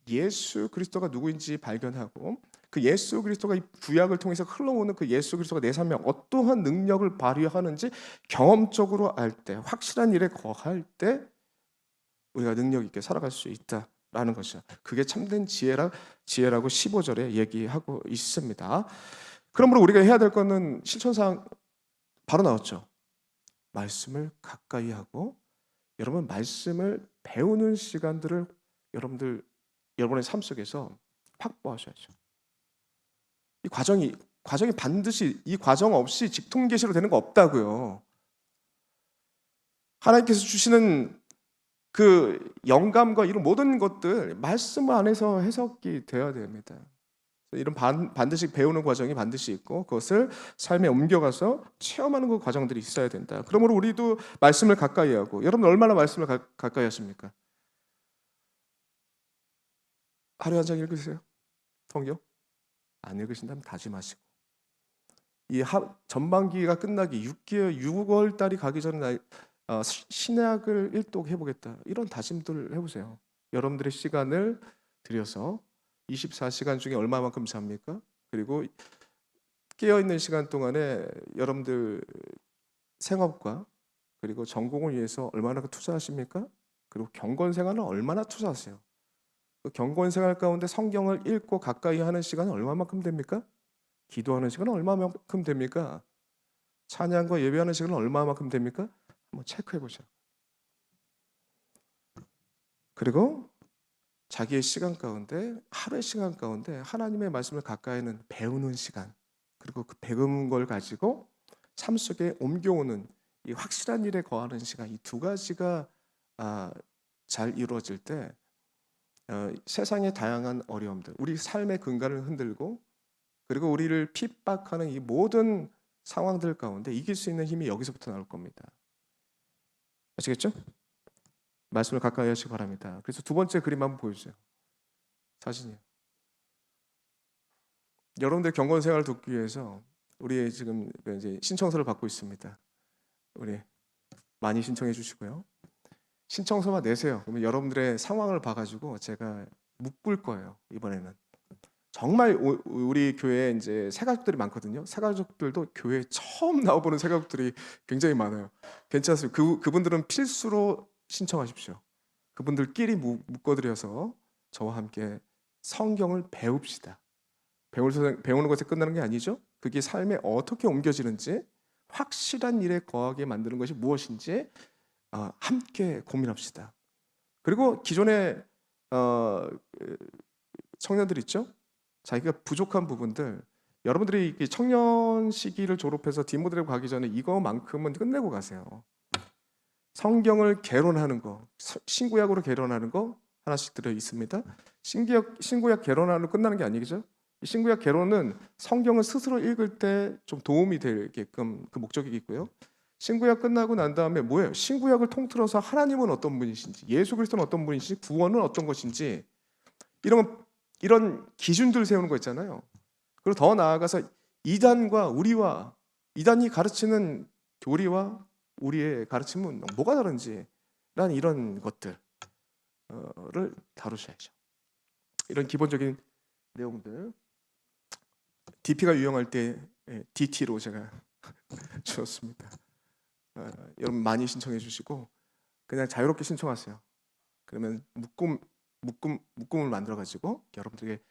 S5: 예수 그리스도가 누구인지 발견하고, 그 예수 그리스도가 이 구약을 통해서 흘러오는 그 예수 그리스도가 내 삶에 어떠한 능력을 발휘하는지 경험적으로 알 때, 확실한 일에 거할 때 우리가 능력 있게 살아갈 수 있다라는 것이죠. 그게 참된 지혜라고 15절에 얘기하고 있습니다. 그러므로 우리가 해야 될 거는 실천사항 바로 나왔죠. 말씀을 가까이 하고, 여러분 말씀을 배우는 시간들을 여러분의 삶 속에서 확보하셔야죠. 이 과정이 반드시, 이 과정 없이 직통계시로 되는 거 없다고요. 하나님께서 주시는 그 영감과 이런 모든 것들 말씀 안에서 해석이 되어야 됩니다. 이런 반드시 배우는 과정이 반드시 있고, 그것을 삶에 옮겨가서 체험하는 그 과정들이 있어야 된다. 그러므로 우리도 말씀을 가까이 하고, 여러분 얼마나 말씀을 가까이 하십니까? 하루에 한 장 읽으세요. 성경 안 읽으신다면 다짐하시고 이 전반기가 끝나기 6월 달이 가기 전에 신약을 일독해보겠다 이런 다짐들 해보세요. 여러분들의 시간을 들여서 24시간 중에 얼마만큼 잡니까? 그리고 깨어있는 시간 동안에 여러분들 생업과 그리고 전공을 위해서 얼마나 투자하십니까? 그리고 경건 생활은 얼마나 투자하세요? 그 경건 생활 가운데 성경을 읽고 가까이 하는 시간은 얼마만큼 됩니까? 기도하는 시간은 얼마만큼 됩니까? 찬양과 예배하는 시간은 얼마만큼 됩니까? 한번 체크해 보죠. 그리고 자기의 시간 가운데 하루의 시간 가운데 하나님의 말씀을 가까이는 배우는 시간 그리고 그 배운 걸 가지고 삶 속에 옮겨오는 이 확실한 일에 거하는 시간 이 두 가지가 잘 이루어질 때 세상의 다양한 어려움들 우리 삶의 근간을 흔들고 그리고 우리를 핍박하는 이 모든 상황들 가운데 이길 수 있는 힘이 여기서부터 나올 겁니다. 아시겠죠? 말씀을 가까이 하시기 바랍니다. 그래서 두 번째 그림 한번 보여주세요. 사진이요. 여러분들 경건 생활을 돕기 위해서 우리 지금 이제 신청서를 받고 있습니다. 우리 많이 신청해 주시고요. 신청서만 내세요. 그러면 여러분들의 상황을 봐가지고 제가 묶을 거예요. 이번에는 정말 우리 교회에 이제 새가족들이 많거든요. 새가족들도 교회에 처음 나와보는 새가족들이 굉장히 많아요. 괜찮습니다. 그분들은 필수로 신청하십시오. 그분들끼리 묶어드려서 저와 함께 성경을 배웁시다. 배우는 것에 끝나는 게 아니죠. 그게 삶에 어떻게 옮겨지는지 확실한 일에 거하게 만드는 것이 무엇인지 함께 고민합시다. 그리고 기존의 청년들 있죠. 자기가 부족한 부분들 여러분들이 청년 시기를 졸업해서 디모델에 가기 전에 이거만큼은 끝내고 가세요. 성경을 개론하는 거, 신구약으로 개론하는 거 하나씩 들어 있습니다. 신구약 개론하는 끝나는 게 아니겠죠? 신구약 개론은 성경을 스스로 읽을 때 좀 도움이 되게끔 그 목적이 있고요. 신구약 끝나고 난 다음에 뭐예요? 신구약을 통틀어서 하나님은 어떤 분이신지, 예수 그리스도는 어떤 분이신지, 구원은 어떤 것인지 이런 기준들 세우는 거 있잖아요. 그리고 더 나아가서 이단이 가르치는 교리와 우리의 가르침은 뭐가 다른지 라는 이런 것들을 다루셔야죠. 이런 기본적인 내용들 DP가 유용할 때 DT로 제가 주었습니다. 여러분 많이 신청해 주시고 그냥 자유롭게 신청하세요. 그러면 묶음을 만들어 가지고 여러분들에게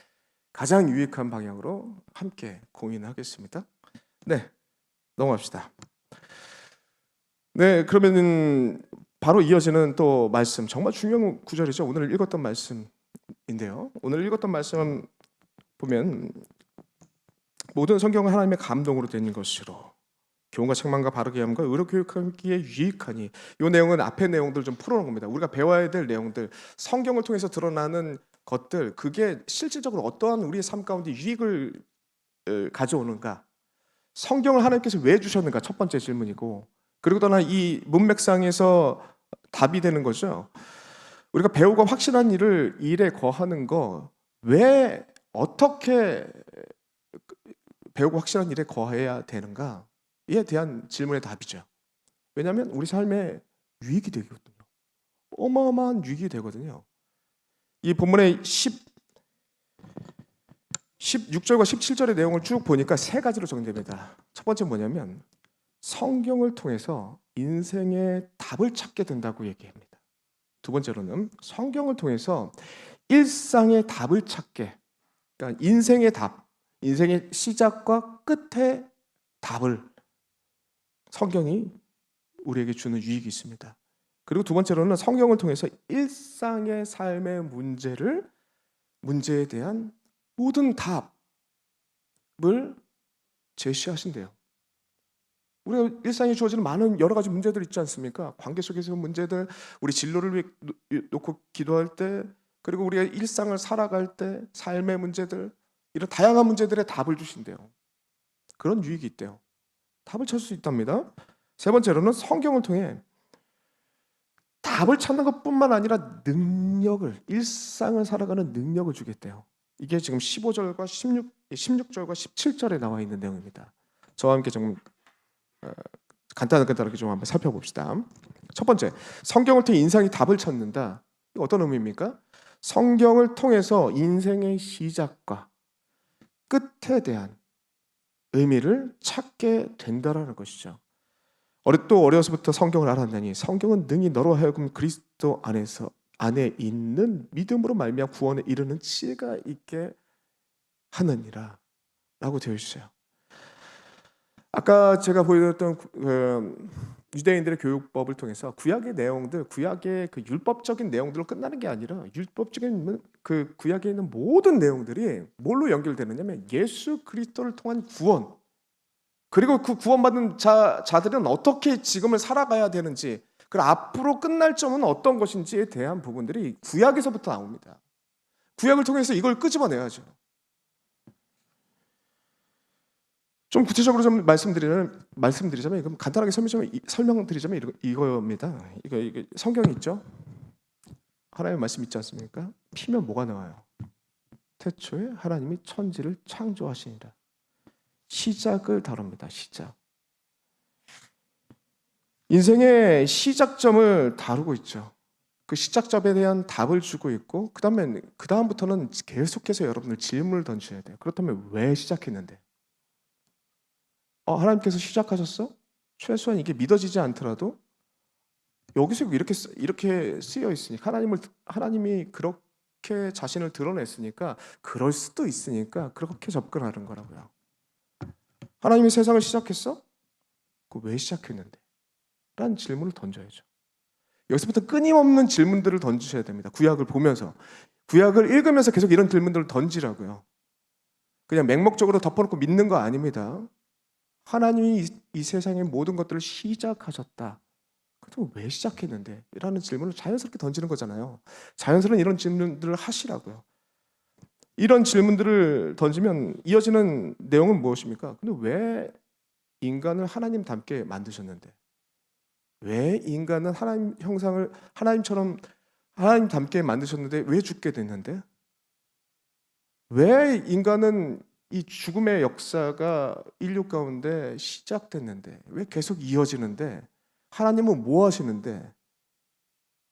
S5: 가장 유익한 방향으로 함께 고민하겠습니다. 네, 넘어갑시다. 네, 그러면은 바로 이어지는 또 말씀 정말 중요한 구절이죠. 오늘 읽었던 말씀인데요. 오늘 읽었던 말씀 보면 모든 성경은 하나님의 감동으로 된 것으로 교훈과 책망과 바르게 함과 의로 교육하기에 유익하니 이 내용은 앞의 내용들 좀 풀어놓은 겁니다. 우리가 배워야 될 내용들 성경을 통해서 드러나는 것들 그게 실질적으로 어떠한 우리의 삶 가운데 유익을 가져오는가 성경을 하나님께서 왜 주셨는가 첫 번째 질문이고 그리고 또한 이 문맥상에서 답이 되는 거죠. 우리가 배우고 확실한 일에 거하는 거 왜 어떻게 배우고 확실한 일에 거해야 되는가 이에 대한 질문의 답이죠. 왜냐하면 우리 삶에 유익이 되거든요. 어마어마한 유익이 되거든요. 이 본문의 16절과 17절의 내용을 쭉 보니까 세 가지로 정리됩니다. 첫 번째 뭐냐면 성경을 통해서 인생의 답을 찾게 된다고 얘기합니다. 두 번째로는 성경을 통해서 일상의 답을 찾게 그러니까 인생의 답, 인생의 시작과 끝의 답을 성경이 우리에게 주는 유익이 있습니다. 그리고 두 번째로는 성경을 통해서 일상의 삶의 문제에 대한 모든 답을 제시하신대요. 우리가 일상에 주어지는 많은 여러 가지 문제들 있지 않습니까? 관계 속에서 문제들, 우리 진로를 놓고 기도할 때, 그리고 우리의 일상을 살아갈 때 삶의 문제들, 이런 다양한 문제들의 답을 주신대요. 그런 유익이 있대요. 답을 찾을 수 있답니다. 세 번째로는 성경을 통해 답을 찾는 것뿐만 아니라 능력을, 일상을 살아가는 능력을 주겠대요. 이게 지금 15절과 16절과 17절에 나와 있는 내용입니다. 저와 함께 좀 간단하게 좀 한번 살펴봅시다. 첫 번째, 성경을 통해 인생이 답을 찾는다. 이거 어떤 의미입니까? 성경을 통해서 인생의 시작과 끝에 대한 의미를 찾게 된다라는 것이죠. 어려서부터 성경을 알았나니 성경은 능히 너로 하여금 그리스도 안에 있는 믿음으로 말미암아 구원에 이르는 지혜가 있게 하느니라 라고 되어 있어요. 아까 제가 보여드렸던 유대인들의 교육법을 통해서 구약의 내용들, 구약의 그 율법적인 내용들로 끝나는 게 아니라 율법적인 그 구약에 있는 모든 내용들이 뭘로 연결되느냐면 예수 그리스도를 통한 구원, 그리고 그 구원받은 자들은 어떻게 지금을 살아가야 되는지, 그리고 앞으로 끝날 점은 어떤 것인지에 대한 부분들이 구약에서부터 나옵니다. 구약을 통해서 이걸 끄집어내야죠. 좀 구체적으로 좀 말씀드리자면, 이거 간단하게 설명드리자면 이거입니다. 이거 성경이 있죠. 하나님의 말씀 있지 않습니까? 피면 뭐가 나와요? 태초에 하나님이 천지를 창조하시니라. 시작을 다룹니다. 시작. 인생의 시작점을 다루고 있죠. 그 시작점에 대한 답을 주고 있고, 그 다음부터는 계속해서 여러분들 질문을 던져야 돼요. 그렇다면 왜 시작했는데? 하나님께서 시작하셨어? 최소한 이게 믿어지지 않더라도 여기서 이렇게 쓰여 있으니까, 하나님이 그렇게 자신을 드러냈으니까, 그럴 수도 있으니까 그렇게 접근하는 거라고요. 하나님이 세상을 시작했어? 왜 시작했는데? 라는 질문을 던져야죠. 여기서부터 끊임없는 질문들을 던지셔야 됩니다. 구약을 보면서, 구약을 읽으면서 계속 이런 질문들을 던지라고요. 그냥 맹목적으로 덮어놓고 믿는 거 아닙니다. 하나님이 이 세상의 모든 것들을 시작하셨다. 그럼 왜 시작했는데? 라는 질문을 자연스럽게 던지는 거잖아요. 자연스러운 이런 질문들을 하시라고요. 이런 질문들을 던지면 이어지는 내용은 무엇입니까? 근데 왜 인간을 하나님 닮게 만드셨는데? 왜 인간은 하나님 형상을 하나님처럼 하나님 닮게 만드셨는데 왜 죽게 됐는데? 왜 인간은 이 죽음의 역사가 인류 가운데 시작됐는데, 왜 계속 이어지는데, 하나님은 뭐 하시는데,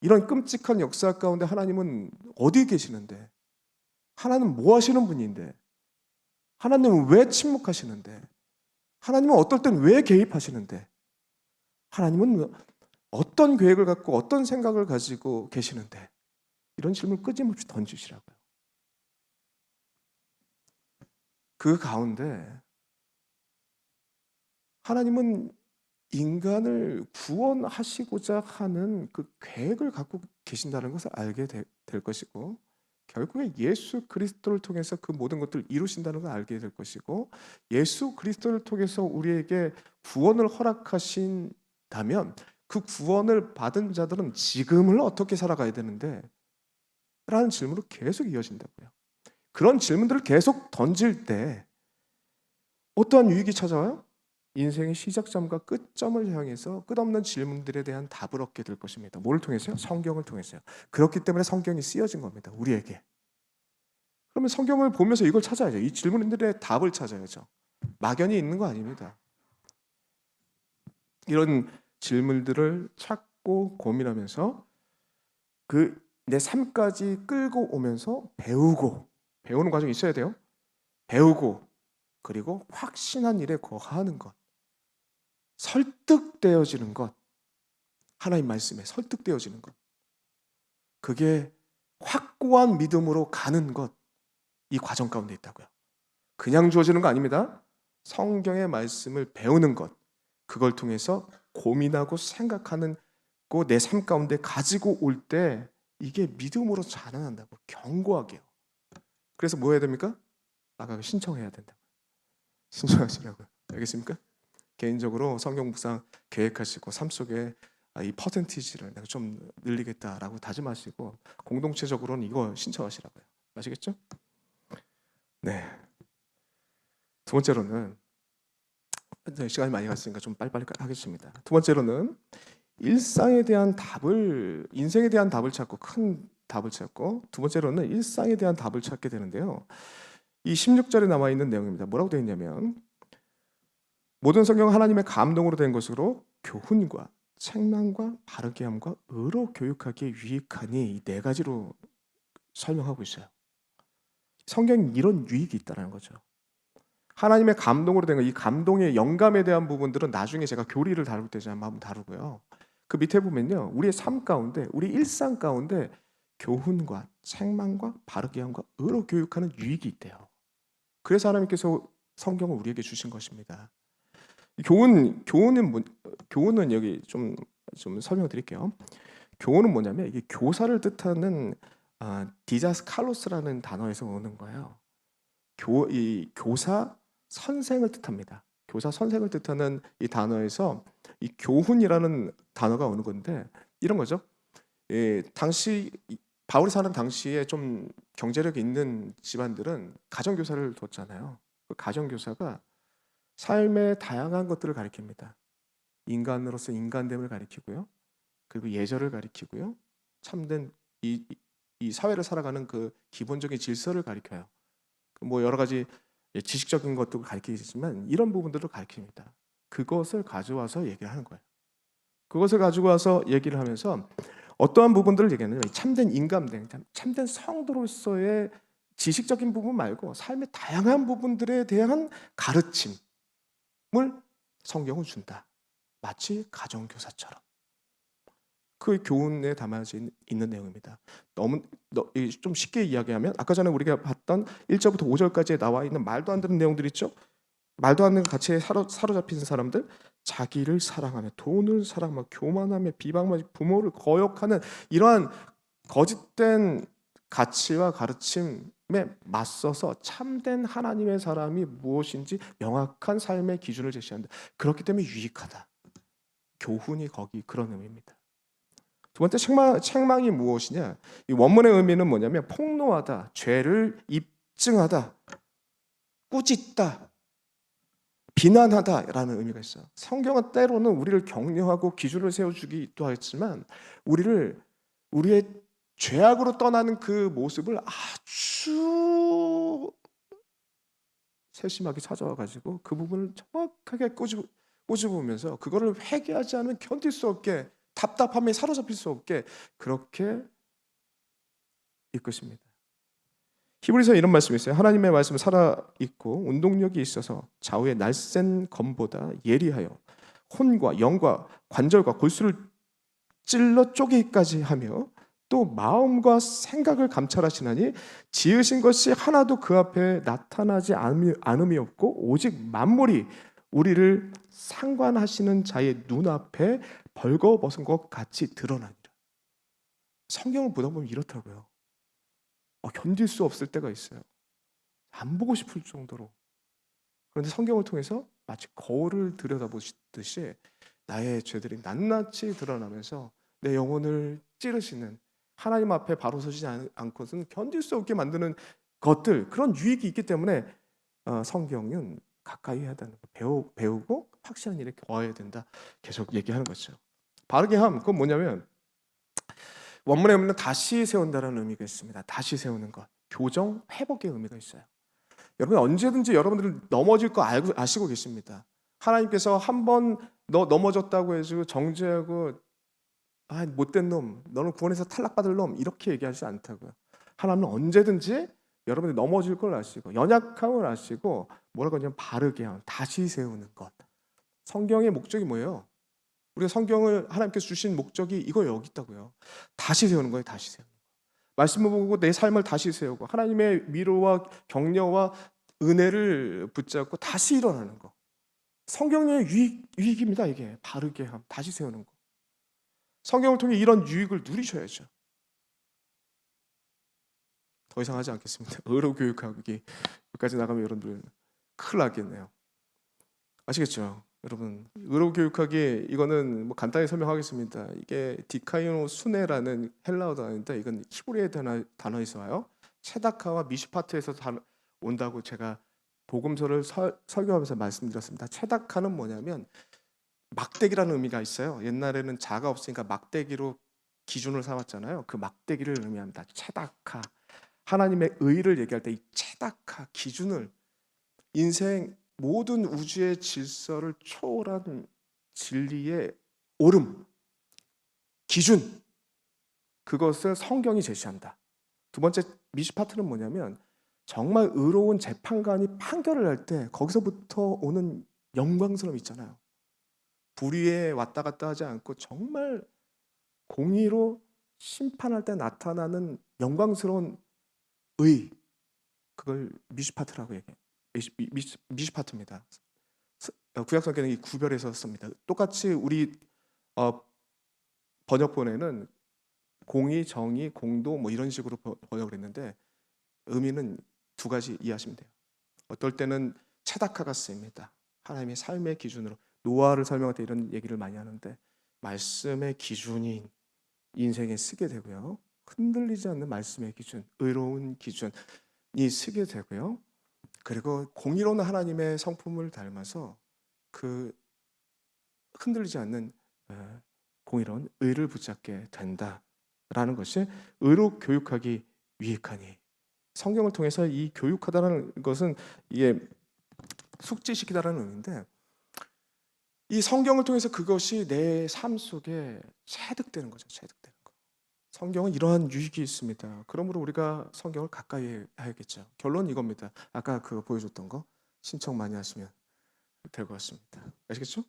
S5: 이런 끔찍한 역사 가운데 하나님은 어디 계시는데, 하나님은 뭐 하시는 분인데, 하나님은 왜 침묵하시는데, 하나님은 어떨 땐 왜 개입하시는데, 하나님은 어떤 계획을 갖고 어떤 생각을 가지고 계시는데, 이런 질문을 끊임없이 던지시라고요. 그 가운데 하나님은 인간을 구원하시고자 하는 그 계획을 갖고 계신다는 것을 알게 될 것이고, 결국에 예수 그리스도를 통해서 그 모든 것들을 이루신다는 걸 알게 될 것이고, 예수 그리스도를 통해서 우리에게 구원을 허락하신다면 그 구원을 받은 자들은 지금을 어떻게 살아가야 되는데? 라는 질문으로 계속 이어진다고요. 그런 질문들을 계속 던질 때 어떠한 유익이 찾아와요? 인생의 시작점과 끝점을 향해서 끝없는 질문들에 대한 답을 얻게 될 것입니다. 뭘 통해서요? 성경을 통해서요. 그렇기 때문에 성경이 쓰여진 겁니다. 우리에게. 그러면 성경을 보면서 이걸 찾아야죠. 이 질문들의 답을 찾아야죠. 막연히 있는 거 아닙니다. 이런 질문들을 찾고 고민하면서 내 삶까지 끌고 오면서 배우는 과정이 있어야 돼요. 배우고, 그리고 확신한 일에 거하는 것, 설득되어지는 것, 하나님 말씀에 설득되어지는 것, 그게 확고한 믿음으로 가는 것, 이 과정 가운데 있다고요. 그냥 주어지는 거 아닙니다. 성경의 말씀을 배우는 것, 그걸 통해서 고민하고 생각하는 거 내 삶 가운데 가지고 올 때 이게 믿음으로 자라난다고, 견고하게요. 그래서 뭐 해야 됩니까? 아까 신청해야 된다. 신청하시라고요. 알겠습니까? 개인적으로 성경 묵상 계획하시고 삶 속에 이 퍼센티지를 내가 좀 늘리겠다라고 다짐하시고 공동체적으로는 이거 신청하시라고요. 아시겠죠? 네. 두 번째로는 시간이 많이 갔으니까 좀 빨리빨리 하겠습니다. 두 번째로는 일상에 대한 답을, 인생에 대한 답을 찾고, 큰 답을 찾고, 두 번째로는 일상에 대한 답을 찾게 되는데요. 이 16절에 나와 있는 내용입니다. 뭐라고 되어 있냐면, 모든 성경은 하나님의 감동으로 된 것으로 교훈과 책망과 바르게 함과 의로 교육하기에 유익하니, 이 네 가지로 설명하고 있어요. 성경에 이런 유익이 있다는 거죠. 하나님의 감동으로 된 거, 이 감동의 영감에 대한 부분들은 나중에 제가 교리를 다룰 때 한번 다루고요. 그 밑에 보면요, 우리의 삶 가운데, 우리 일상 가운데 교훈과 책망과 바르게 함과 의로 교육하는 유익이 있대요. 그래서 하나님께서 성경을 우리에게 주신 것입니다. 교훈은 여기 좀 설명드릴게요. 교훈은 뭐냐면 이게 교사를 뜻하는 디자스칼로스라는 단어에서 오는 거예요. 이 교사 선생을 뜻합니다. 교사 선생을 뜻하는 이 단어에서 이 교훈이라는 단어가 오는 건데, 이런 거죠. 당시 바울이 사는 당시에 좀 경제력이 있는 집안들은 가정교사를 뒀잖아요. 그 가정교사가 삶의 다양한 것들을 가리킵니다. 인간으로서 인간됨을 가리키고요. 그리고 예절을 가리키고요. 참된 이 사회를 살아가는 그 기본적인 질서를 가리켜요. 뭐 여러 가지 지식적인 것도 가리키지만 이런 부분들을 가리킵니다. 그것을 가져와서 얘기를 하는 거예요. 그것을 가지고 와서 얘기를 하면서 어떠한 부분들을 얘기하냐면, 참된 인간됨, 참된 성도로서의 지식적인 부분 말고 삶의 다양한 부분들에 대한 가르침을 성경은 준다. 마치 가정교사처럼. 그 교훈에 담아져 있는 내용입니다. 좀 쉽게 이야기하면, 아까 전에 우리가 봤던 1절부터 5절까지에 나와 있는 말도 안 되는 내용들 있죠? 말도 안 되는 가치에 사로잡힌 사람들, 자기를 사랑하며 돈을 사랑하며 교만하며 비방하며 부모를 거역하는 이러한 거짓된 가치와 가르침에 맞서서 참된 하나님의 사람이 무엇인지 명확한 삶의 기준을 제시한다. 그렇기 때문에 유익하다. 교훈이 거기 그런 의미입니다. 두 번째, 책망이 무엇이냐? 이 원문의 의미는 뭐냐면 폭로하다, 죄를 입증하다, 꾸짖다, 비난하다라는 의미가 있어요. 성경은 때로는 우리를 격려하고 기준을 세워주기도 하지만 우리의 죄악으로 떠나는 그 모습을 아주 세심하게 찾아와가지고 그 부분을 정확하게 꼬집으면서 그거를 회개하지 않으면 견딜 수 없게, 답답함에 사로잡힐 수 없게 그렇게 이끄십니다. 히브리서에 이런 말씀이 있어요. 하나님의 말씀은 살아있고 운동력이 있어서 좌우의 날쌘 검보다 예리하여 혼과 영과 관절과 골수를 찔러 쪼개기까지 하며 또 마음과 생각을 감찰하시나니 지으신 것이 하나도 그 앞에 나타나지 않음이 없고 오직 만물이 우리를 상관하시는 자의 눈앞에 벌거벗은 것 같이 드러나니라. 성경을 보다 보면 이렇다고요. 견딜 수 없을 때가 있어요. 안 보고 싶을 정도로. 그런데 성경을 통해서 마치 거울을 들여다보듯이 나의 죄들이 낱낱이 드러나면서 내 영혼을 찌르시는, 하나님 앞에 바로 서지 않고서는 견딜 수 없게 만드는 것들, 그런 유익이 있기 때문에 성경은 가까이 해야 되는 거, 배우고 확실한 일에 거해야 된다. 계속 얘기하는 거죠. 바르게 함, 그건 뭐냐면 원문에 보면 다시 세운다는 의미가 있습니다. 다시 세우는 것, 교정, 회복의 의미가 있어요. 여러분 언제든지 여러분들은 넘어질 거 아시고 계십니다. 하나님께서 한번 너 넘어졌다고 해서 정죄하고 못된 놈, 너는 구원에서 탈락받을 놈 이렇게 얘기하지 않다고요. 하나님은 언제든지 여러분들이 넘어질 걸 아시고 연약함을 아시고 뭐라고 하냐면 바르게 함, 다시 세우는 것. 성경의 목적이 뭐예요? 우리가 성경을 하나님께서 주신 목적이 이거 여기 있다고요. 다시 세우는 거예요. 다시 세우는 거. 말씀을 보고 내 삶을 다시 세우고 하나님의 위로와 격려와 은혜를 붙잡고 다시 일어나는 거. 성경의 유익입니다. 이게 바르게 함, 다시 세우는 거. 성경을 통해 이런 유익을 누리셔야죠. 더 이상 하지 않겠습니다. 의로 교육하기 여기까지 나가면 여러분들 큰일 나겠네요. 아시겠죠? 여러분, 의로 교육하기 이거는 뭐 간단히 설명하겠습니다. 이게 디카이노 수네라는 헬라어 단어인데 이건 히브리어 단어에서 와요. 체다카와 미슈파트에서 온다고 제가 복음서를 설교하면서 말씀드렸습니다. 체다카는 뭐냐면 막대기라는 의미가 있어요. 옛날에는 자가 없으니까 막대기로 기준을 삼았잖아요. 그 막대기를 의미합니다. 체다카. 하나님의 의를 얘기할 때 이 체다카 기준을, 인생 모든 우주의 질서를 초월한 진리의 오름, 기준, 그것을 성경이 제시한다. 두 번째 미시파트는 뭐냐면 정말 의로운 재판관이 판결을 할 때 거기서부터 오는 영광스러움 있잖아요. 불의에 왔다 갔다 하지 않고 정말 공의로 심판할 때 나타나는 영광스러운 의, 그걸 미시파트라고 얘기해요. 미시파트입니다. 구약성경이 구별해서 씁니다. 똑같이 우리 번역본에는 공의, 정의, 공도 뭐 이런 식으로 번역을 했는데 의미는 두 가지 이해하시면 돼요. 어떨 때는 체다카가 쓰입니다. 하나님의 삶의 기준으로. 노아를 설명할 때 이런 얘기를 많이 하는데 말씀의 기준인 인생에 쓰게 되고요. 흔들리지 않는 말씀의 기준, 의로운 기준이 쓰게 되고요. 그리고 공의로운 하나님의 성품을 닮아서 그 흔들리지 않는 공의로운 의를 붙잡게 된다라는 것이 의로 교육하기 유익하니. 성경을 통해서 이 교육하다는 것은 이게 숙지시키다라는 의미인데, 이 성경을 통해서 그것이 내 삶 속에 체득되는 거죠. 체득되는 거. 성경은 이러한 유익이 있습니다. 그러므로 우리가 성경을 가까이 해야겠죠. 결론은 이겁니다. 아까 그거 보여줬던 거 신청 많이 하시면 될 것 같습니다. 아시겠죠?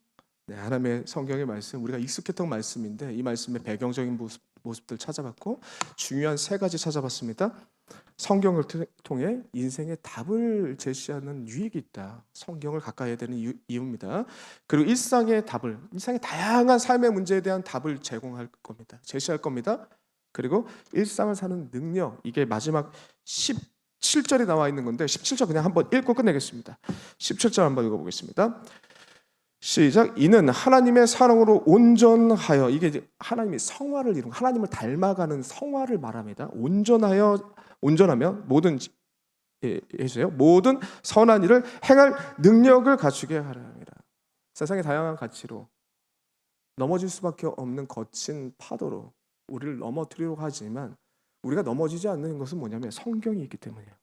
S5: 네, 하나님의 성경의 말씀, 우리가 익숙했던 말씀인데 이 말씀의 배경적인 모습들 찾아봤고 중요한 세 가지 찾아봤습니다. 성경을 통해 인생의 답을 제시하는 유익이 있다. 성경을 가까이 해야 되는 이유입니다. 그리고 일상의 답을, 일상의 다양한 삶의 문제에 대한 답을 제공할 겁니다. 제시할 겁니다. 그리고 일상을 사는 능력, 이게 마지막 17절에 나와 있는 건데 17절 그냥 한번 읽고 끝내겠습니다. 17절 한번 읽어보겠습니다. 시작. 이는 하나님의 사랑으로 온전하여, 이게 이제 하나님의 성화를 이룬, 하나님을 닮아가는 성화를 말합니다. 온전하며 모든 해주세요. 모든 선한 일을 행할 능력을 갖추게 하려 합니다. 세상의 다양한 가치로 넘어질 수밖에 없는 거친 파도로 우리를 넘어뜨리려고 하지만 우리가 넘어지지 않는 것은 뭐냐면 성경이 있기 때문이에요.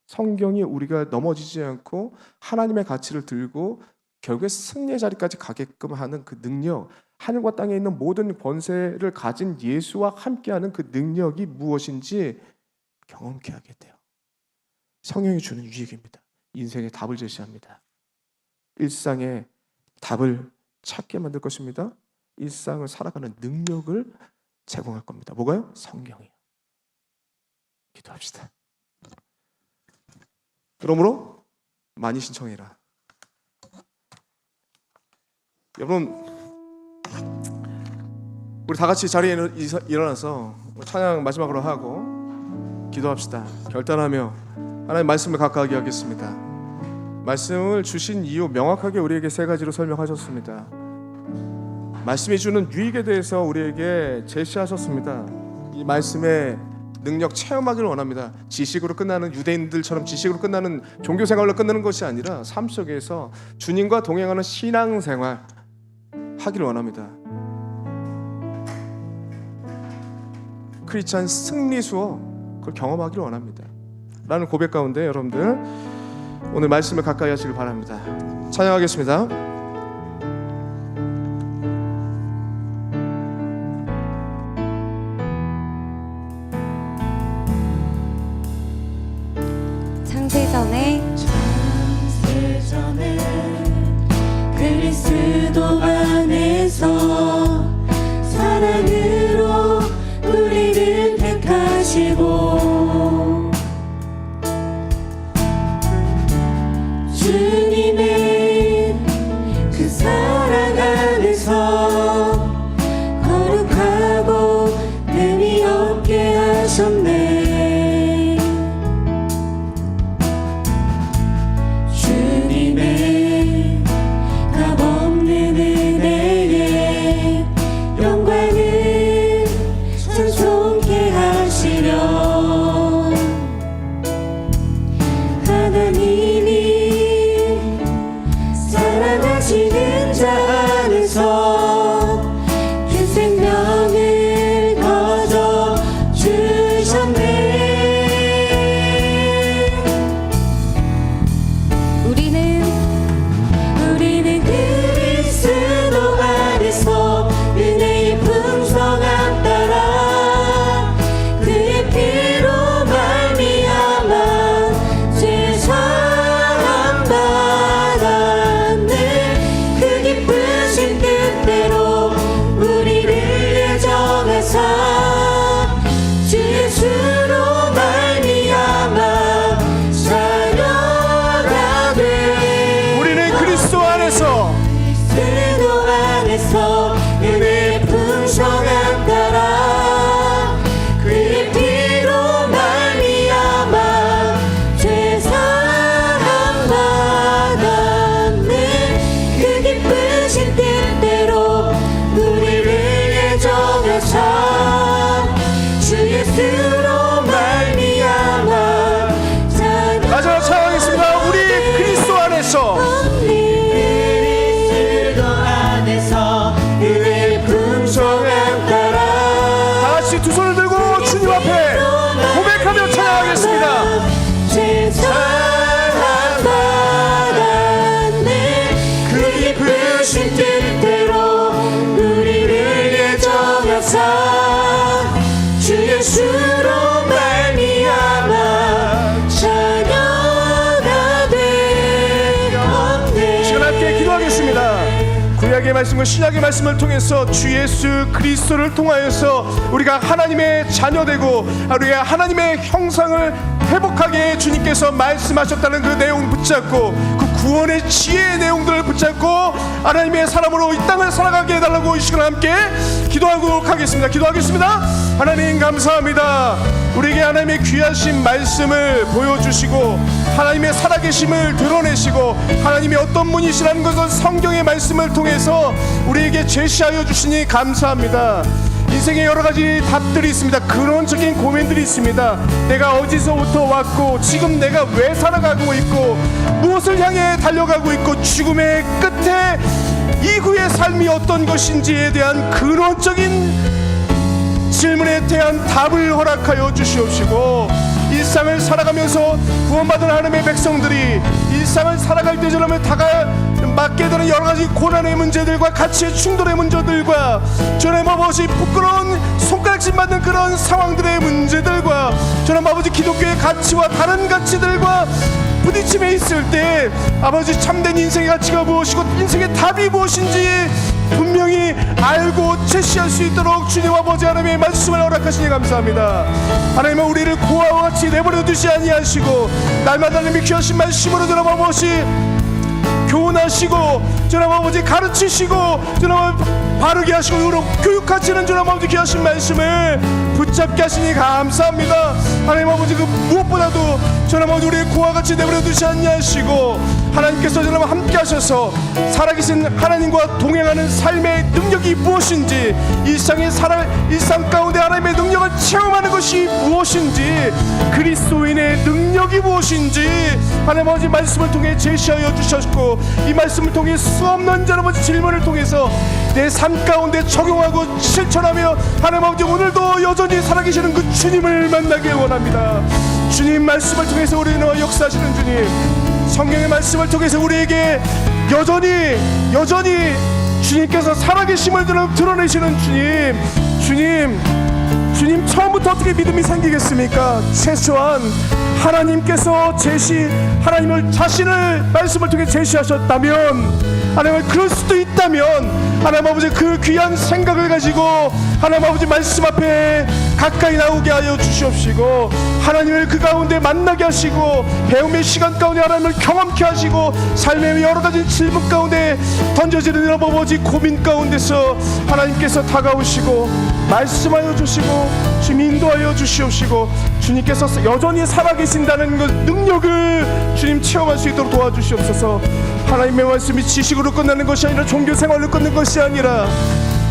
S5: 성경이 우리가 넘어지지 않고 하나님의 가치를 들고 결국에 승리의 자리까지 가게끔 하는 그 능력, 하늘과 땅에 있는 모든 권세를 가진 예수와 함께하는 그 능력이 무엇인지 경험케 하게 돼요. 성경이 주는 유익입니다. 인생의 답을 제시합니다. 일상의 답을 찾게 만들 것입니다. 일상을 살아가는 능력을 제공할 겁니다. 뭐가요? 성경이요. 기도합시다. 그러므로 많이 신청해라. 여러분, 우리 다 같이 자리에 일어나서 찬양 마지막으로 하고 기도합시다. 결단하며 하나님 말씀을 가까이 하겠습니다. 말씀을 주신 이유 명확하게 우리에게 세 가지로 설명하셨습니다. 말씀이 주는 유익에 대해서 우리에게 제시하셨습니다. 이 말씀의 능력 체험하기를 원합니다. 지식으로 끝나는, 유대인들처럼 지식으로 끝나는 종교생활로 끝나는 것이 아니라 삶 속에서 주님과 동행하는 신앙생활 하기를 원합니다. 크리스찬 승리 수업, 그걸 경험하기를 원합니다. 라는 고백 가운데 여러분들 오늘 말씀을 가까이 하시길 바랍니다. 찬양하겠습니다.
S2: 창세전에 그리스도 안에서 사랑으로 우리를 택하시고 주님의 그 사랑 안에서 거룩하고 흠이 없게 하셨네. 주님의 값없는 은혜에 영광을 찬송케 하시려
S5: 구약의 말씀과 신약의 말씀을 통해서 주 예수 그리스도를 통하여서 우리가 하나님의 자녀되고 우리가 하나님의 형상을 회복하게 주님께서 말씀하셨다는 그 내용 붙잡고 그 구원의 지혜의 내용들을 붙잡고 하나님의 사람으로 이 땅을 살아가게 해달라고 이 시간 함께 기도하도록 하겠습니다. 기도하겠습니다. 하나님 감사합니다. 우리에게 하나님의 귀하신 말씀을 보여주시고 하나님의 살아계심을 드러내시고 하나님이 어떤 분이시라는 것을 성경의 말씀을 통해서 우리에게 제시하여 주시니 감사합니다. 인생에 여러 가지 답들이 있습니다. 근원적인 고민들이 있습니다. 내가 어디서부터 왔고 지금 내가 왜 살아가고 있고 무엇을 향해 달려가고 있고 죽음의 끝에 이후의 삶이 어떤 것인지에 대한 근원적인 질문에 대한 답을 허락하여 주시옵시고 일상을 살아가면서 구원받은 하나님의 백성들이 일상을 살아갈 때 저놈을 맞게 되는 여러 가지 고난의 문제들과 가치의 충돌의 문제들과 저놈 아버지 부끄러운 손가락질 받는 그런 상황들의 문제들과 저놈 아버지 기독교의 가치와 다른 가치들과 부딪힘에 있을 때 아버지 참된 인생의 가치가 무엇이고 인생의 답이 무엇인지 분명히 알고 제시할 수 있도록 주님 아버지 하나님의 말씀을 허락하시니 감사합니다. 하나님은 우리를 고아와 같이 내버려 두지 아니하시고 날마다 하나님의 귀하신 말씀으로 저놈 아버지 교훈하시고 저놈 아버지 가르치시고 저놈 바르게 하시고 교육하시는 저놈 아버지 귀하신 말씀을 붙잡게 하시니 감사합니다. 하나님 아버지 그 무엇보다도 저놈 아버지 우리의 고아와 같이 내버려 두지 아니하시고 하나님께서 저놈 함께 하셔서 살아계신 하나님과 동행하는 삶의 능력이 무엇인지 일상 가운데 하나님의 능력을 체험하는 것이 무엇인지 그리스도인의 능력이 무엇인지 하나님 아버지 말씀을 통해 제시하여 주셨고 이 말씀을 통해 수없는 저놈 아버지 질문을 통해서 내 삶 가운데 적용하고 실천하며 하나님 아버지 오늘도 여전히 살아계시는 그 주님을 만나길 원합니다. 주님 말씀을 통해서 우리는 역사하시는 주님 성경의 말씀을 통해서 우리에게 여전히 주님께서 살아계심을 드러내시는 주님 처음부터 어떻게 믿음이 생기겠습니까? 최소한 하나님께서 하나님을 자신을 말씀을 통해 제시하셨다면 하나님을 그럴 수도 있다면 하나님 아버지 그 귀한 생각을 가지고 하나님 아버지 말씀 앞에 가까이 나오게 하여 주시옵시고 하나님을 그 가운데 만나게 하시고 배움의 시간 가운데 하나님을 경험케 하시고 삶의 여러 가지 질문 가운데 던져지는 여러 아버지 고민 가운데서 하나님께서 다가오시고 말씀하여 주시고 주님 인도하여 주시옵시고 주님께서 여전히 살아계신다는 그 능력을 주님 체험할 수 있도록 도와주시옵소서. 하나님의 말씀이 지식으로 끝나는 것이 아니라 종교 생활로 끝나는 것이 아니라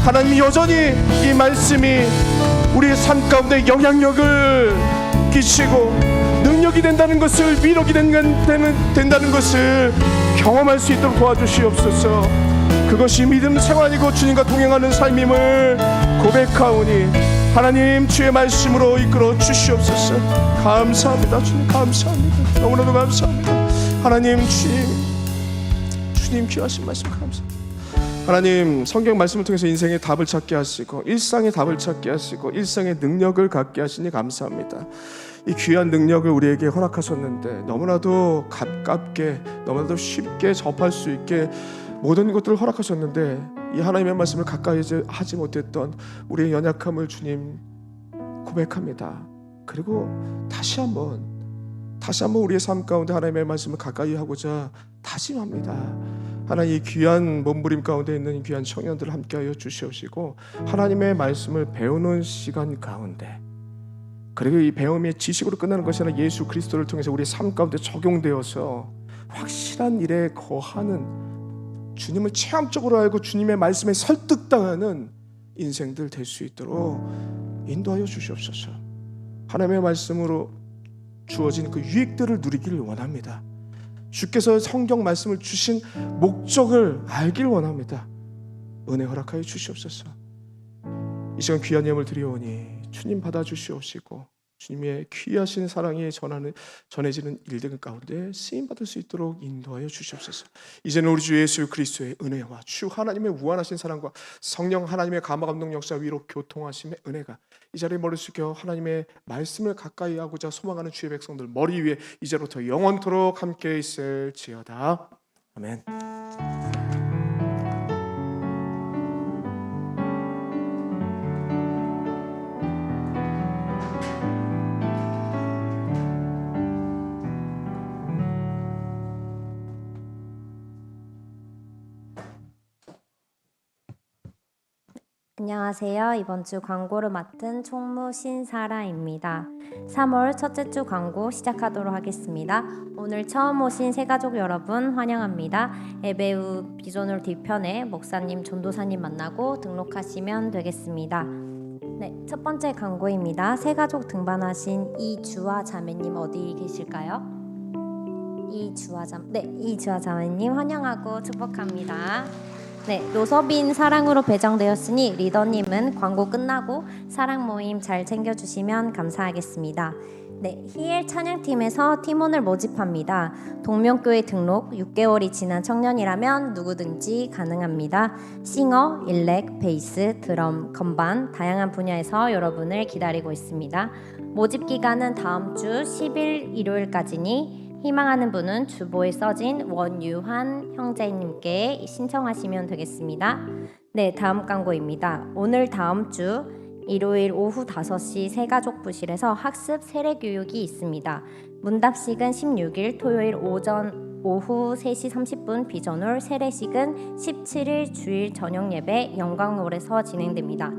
S5: 하나님이 여전히 이 말씀이 우리의 삶 가운데 영향력을 끼치고 능력이 된다는 것을 위력이 된다는 것을 경험할 수 있도록 도와주시옵소서. 그것이 믿음 생활이고 주님과 동행하는 삶임을 고백하오니 하나님 주의 말씀으로 이끌어 주시옵소서. 감사합니다. 주님 감사합니다. 너무나도 감사합니다. 하나님 주님 귀하신 말씀 감사합니다. 하나님 성경 말씀을 통해서 인생의 답을 찾게 하시고 일상의 답을 찾게 하시고 일상의 능력을 갖게 하시니 감사합니다. 이 귀한 능력을 우리에게 허락하셨는데 너무나도 가깝게 너무나도 쉽게 접할 수 있게 모든 것들을 허락하셨는데 이 하나님의 말씀을 가까이 하지 못했던 우리의 연약함을 주님 고백합니다. 그리고 다시 한번 우리의 삶 가운데 하나님의 말씀을 가까이 하고자 다짐합니다. 하나님 이 귀한 몸부림 가운데 있는 귀한 청년들을 함께하여 주시옵시고 하나님의 말씀을 배우는 시간 가운데 그리고 이 배움이 지식으로 끝나는 것이 아니라 예수 그리스도를 통해서 우리의 삶 가운데 적용되어서 확실한 일에 거하는 주님을 체험적으로 알고 주님의 말씀에 설득당하는 인생들 될 수 있도록 인도하여 주시옵소서. 하나님의 말씀으로 주어진 그 유익들을 누리기를 원합니다. 주께서 성경 말씀을 주신 목적을 알길 원합니다. 은혜 허락하여 주시옵소서. 이 시간 귀한 예물 드리오니 주님 받아주시옵시고 주님의 귀하신 사랑이 전해지는 일들 가운데 쓰임받을 수 있도록 인도하여 주시옵소서. 이제는 우리 주 예수 그리스도의 은혜와 주 하나님의 무한하신 사랑과 성령 하나님의 감화감동 역사 위로 교통하심의 은혜가 이 자리에 머리 숙여 하나님의 말씀을 가까이 하고자 소망하는 주의 백성들 머리 위에 이제부터 영원토록 함께 있을지어다. 아멘.
S6: 안녕하세요. 이번 주 광고를 맡은 총무 신사라입니다. 3월 첫째 주 광고 시작하도록 하겠습니다. 오늘 처음 오신 새가족 여러분 환영합니다. 예배후 비전홀 뒤편에 목사님, 전도사님 만나고 등록하시면 되겠습니다. 네, 첫 번째 광고입니다. 새가족 등반하신 이주아 자매님 어디 계실까요? 이주아 자매님 환영하고 축복합니다. 네, 노서빈 사랑으로 배정되었으니 리더님은 광고 끝나고 사랑 모임 잘 챙겨주시면 감사하겠습니다. 네, 히엘 찬양팀에서 팀원을 모집합니다. 동명교회 등록 6개월이 지난 청년이라면 누구든지 가능합니다. 싱어, 일렉, 베이스, 드럼, 건반 다양한 분야에서 여러분을 기다리고 있습니다. 모집 기간은 다음 주 10일 일요일까지니 희망하는 분은 주보에 써진 원유한 형제님께 신청하시면 되겠습니다. 네, 다음 광고입니다. 오늘 다음 주 일요일 오후 5시 새가족 부실에서 학습 세례 교육이 있습니다. 문답식은 16일 토요일 오후 3시 30분 비전홀, 세례식은 17일 주일 저녁 예배 영광홀에서 진행됩니다.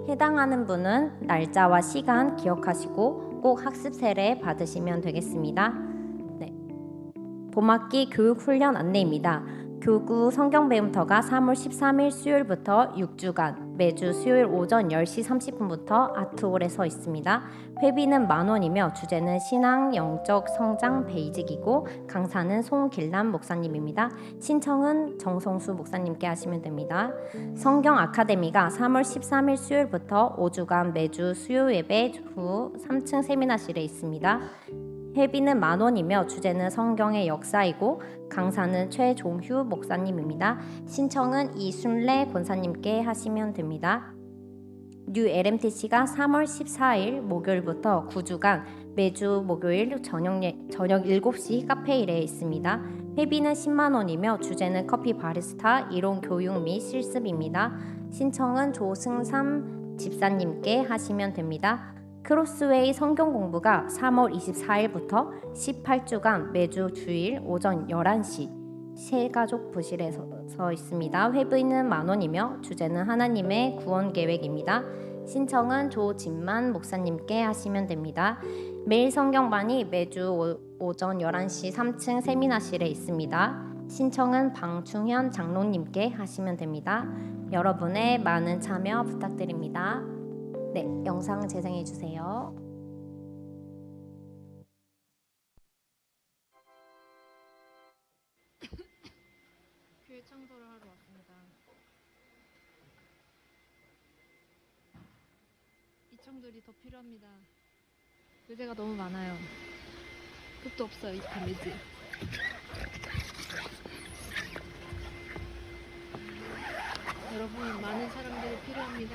S6: 해당하는 분은 날짜와 시간 기억하시고 꼭 학습 세례 받으시면 되겠습니다. 봄학기 교육훈련 안내입니다. 교구 성경 배움터가 3월 13일 수요일부터 6주간 매주 수요일 오전 10시 30분부터 아트홀에서 있습니다. 회비는 10,000원이며 주제는 신앙, 영적 성장 베이직이고 강사는 송길남 목사님입니다. 신청은 정성수 목사님께 하시면 됩니다. 성경 아카데미가 3월 13일 수요일부터 5주간 매주 수요 예배 후 3층 세미나실에 있습니다. 회비는 10,000원이며 주제는 성경의 역사이고 강사는 최종휴 목사님입니다. 신청은 이순례 권사님께 하시면 됩니다. 뉴 LMTC가 3월 14일 목요일부터 9주간 매주 목요일 저녁 7시 카페일에 있습니다. 회비는 100,000원이며 주제는 커피 바리스타 이론 교육 및 실습입니다. 신청은 조승삼 집사님께 하시면 됩니다. 크로스웨이 성경 공부가 3월 24일부터 18주간 매주 주일 오전 11시 새가족 부실에서 있습니다. 회비는 10,000원이며 주제는 하나님의 구원 계획입니다. 신청은 조진만 목사님께 하시면 됩니다. 매일 성경반이 매주 오전 11시 3층 세미나실에 있습니다. 신청은 방충현 장로님께 하시면 됩니다. 여러분의 많은 참여 부탁드립니다. 네, 영상 재생해 주세요.
S7: 교회 청소를 하러 왔습니다. 이 청들이 더 필요합니다. 의제가 너무 많아요. 끝도 없어요, 이 밤이지. 여러분, 많은 사람들이 필요합니다.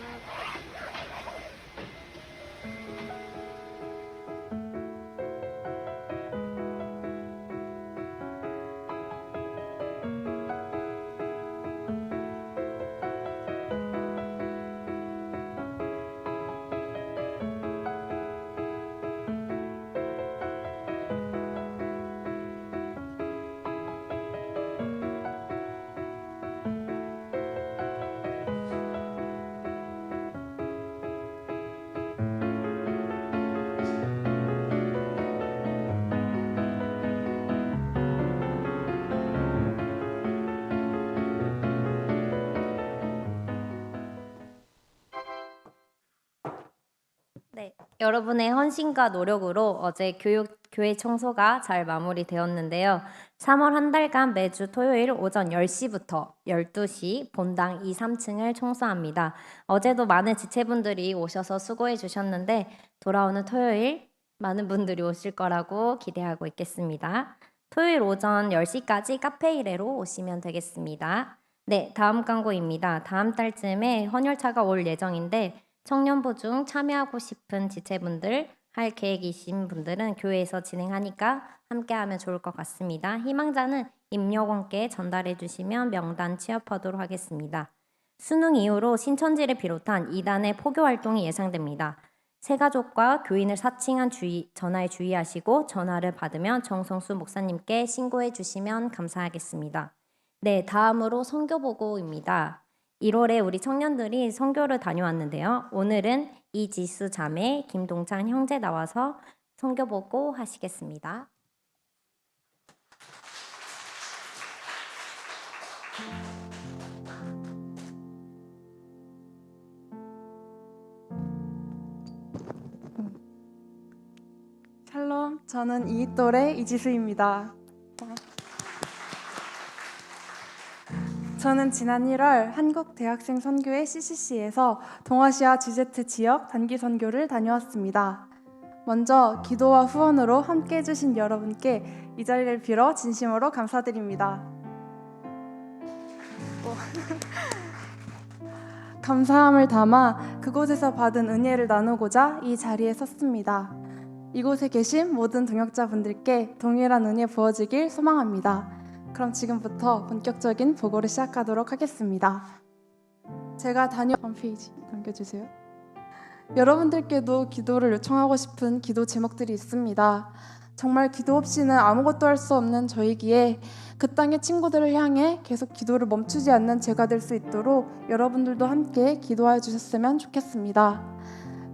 S6: 네, 여러분의 헌신과 노력으로 어제 교회 청소가 잘 마무리되었는데요. 3월 한 달간 매주 토요일 오전 10시부터 12시 본당 2, 3층을 청소합니다. 어제도 많은 지체분들이 오셔서 수고해 주셨는데 돌아오는 토요일 많은 분들이 오실 거라고 기대하고 있겠습니다. 토요일 오전 10시까지 카페 일회로 오시면 되겠습니다. 네, 다음 광고입니다. 다음 달쯤에 헌혈차가 올 예정인데 청년부 중 참여하고 싶은 지체분들 할 계획이신 분들은 교회에서 진행하니까 함께하면 좋을 것 같습니다. 희망자는 임여원께 전달해 주시면 명단 취합하도록 하겠습니다. 수능 이후로 신천지를 비롯한 이단의 포교 활동이 예상됩니다. 새가족과 교인을 사칭한 전화에 주의하시고 전화를 받으면 정성수 목사님께 신고해 주시면 감사하겠습니다. 네, 다음으로 선교보고입니다. 1월에 우리 청년들이 선교를 다녀왔는데요. 오늘은 이지수 자매, 김동찬 형제 나와서 선교 보고 하시겠습니다.
S8: 샬롬, 저는 이또래 이지수입니다. 저는 지난 1월 한국대학생 선교회 CCC에서 동아시아 GZ 지역 단기 선교를 다녀왔습니다. 먼저 기도와 후원으로 함께 해주신 여러분께 이 자리를 빌어 진심으로 감사드립니다. 감사함을 담아 그곳에서 받은 은혜를 나누고자 이 자리에 섰습니다. 이곳에 계신 모든 동역자분들께 동일한 은혜 부어지길 소망합니다. 그럼 지금부터 본격적인 보고를 시작하도록 하겠습니다. 제가 다녀온 페이지 넘겨주세요. 여러분들께도 기도를 요청하고 싶은 기도 제목들이 있습니다. 정말 기도 없이는 아무것도 할 수 없는 저이기에 그 땅의 친구들을 향해 계속 기도를 멈추지 않는 제가 될 수 있도록 여러분들도 함께 기도해 주셨으면 좋겠습니다.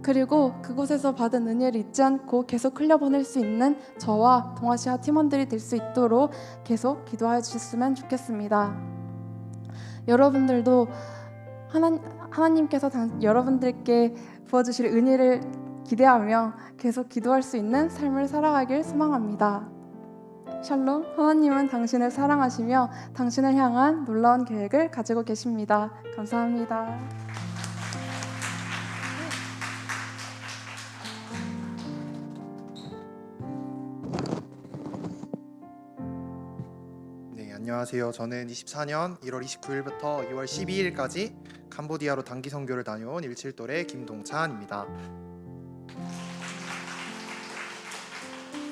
S8: 그리고 그곳에서 받은 은혜를 잊지 않고 계속 흘려보낼 수 있는 저와 동아시아 팀원들이 될 수 있도록 계속 기도해 주셨으면 좋겠습니다. 여러분들도 하나님께서 여러분들께 부어주실 은혜를 기대하며 계속 기도할 수 있는 삶을 살아가길 소망합니다. 샬롬, 하나님은 당신을 사랑하시며 당신을 향한 놀라운 계획을 가지고 계십니다. 감사합니다.
S9: 네, 안녕하세요. 저는 24년 1월 29일부터 2월 12일까지 캄보디아로 단기 선교를 다녀온 17돌의 김동찬입니다.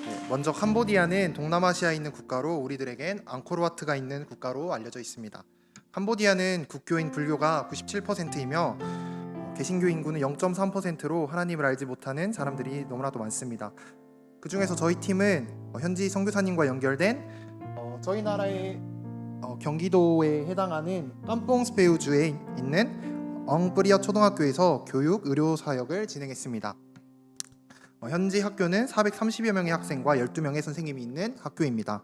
S9: 네, 먼저 캄보디아는 동남아시아에 있는 국가로 우리들에겐 앙코르와트가 있는 국가로 알려져 있습니다. 캄보디아는 국교인 불교가 97%이며 개신교 인구는 0.3%로 하나님을 알지 못하는 사람들이 너무나도 많습니다. 그 중에서 저희 팀은 현지 선교사님과 연결된 저희 나라의 경기도에 해당하는 깜뽕스페우주에 있는 엉뿌리어 초등학교에서 교육 의료 사역을 진행했습니다. 현지 학교는 430여 명의 학생과 12명의 선생님이 있는 학교입니다.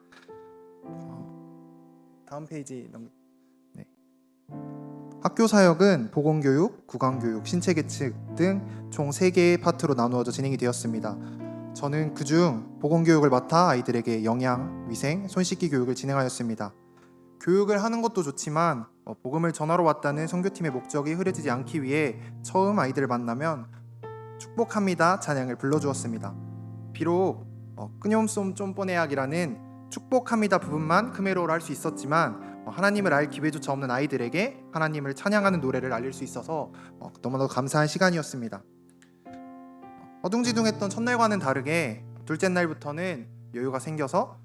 S9: 다음 페이지 네. 학교 사역은 보건교육, 구강교육, 신체계측 등 총 3개의 파트로 나누어져 진행이 되었습니다. 저는 그중 보건교육을 맡아 아이들에게 영양, 위생, 손씻기 교육을 진행하였습니다. 교육을 하는 것도 좋지만 복음을 전하러 왔다는 선교팀의 목적이 흐려지지 않기 위해 처음 아이들을 만나면 축복합니다 찬양을 불러주었습니다. 비록 끄뇽쏨 쫌뽀네약이라는 축복합니다 부분만 크메로를 할 수 있었지만 하나님을 알 기회조차 없는 아이들에게 하나님을 찬양하는 노래를 알릴 수 있어서 너무나도 감사한 시간이었습니다. 허둥지둥했던 첫날과는 다르게 둘째 날부터는 여유가 생겨서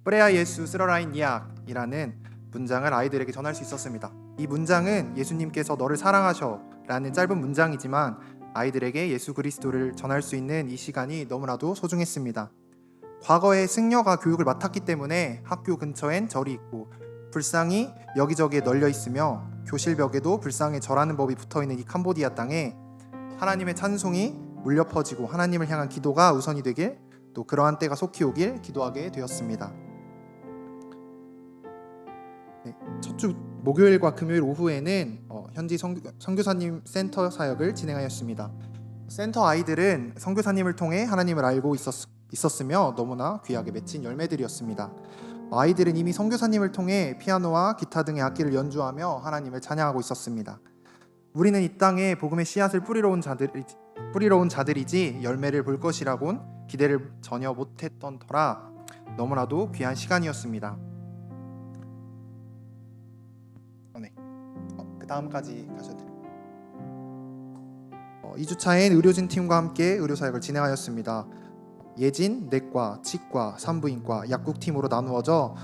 S9: 프레아 예수 스러라인 이약이라는 문장을 아이들에게 전할 수 있었습니다. 이 문장은 예수님께서 너를 사랑하셔 라는 짧은 문장이지만 아이들에게 예수 그리스도를 전할 수 있는 이 시간이 너무나도 소중했습니다. 과거에 승려가 교육을 맡았기 때문에 학교 근처엔 절이 있고 불상이 여기저기에 널려 있으며 교실벽에도 불상에 절하는 법이 붙어있는 이 캄보디아 땅에 하나님의 찬송이 울려 퍼지고 하나님을 향한 기도가 우선이 되길, 또 그러한 때가 속히 오길 기도하게 되었습니다. 네, 첫 주 목요일과 금요일 오후에는 현지 선교사님 센터 사역을 진행하였습니다. 센터 아이들은 선교사님을 통해 하나님을 알고 있었으며 너무나 귀하게 맺힌 열매들이었습니다. 아이들은 이미 선교사님을 통해 피아노와 기타 등의 악기를 연주하며 하나님을 찬양하고 있었습니다. 우리는 이 땅에 복음의 씨앗을 뿌리러 온 자들이지 열매를 볼 것이라곤 기대를 전혀 못했던 터라 너무나도 귀한 시간이었습니다. 그 다음까지 가셔도 돼요. 2주차엔 의료진 팀과 함께 의료사역을 진행하였습니다. 예진, 내과, 치과, 산부인과, 약국팀으로 나누어져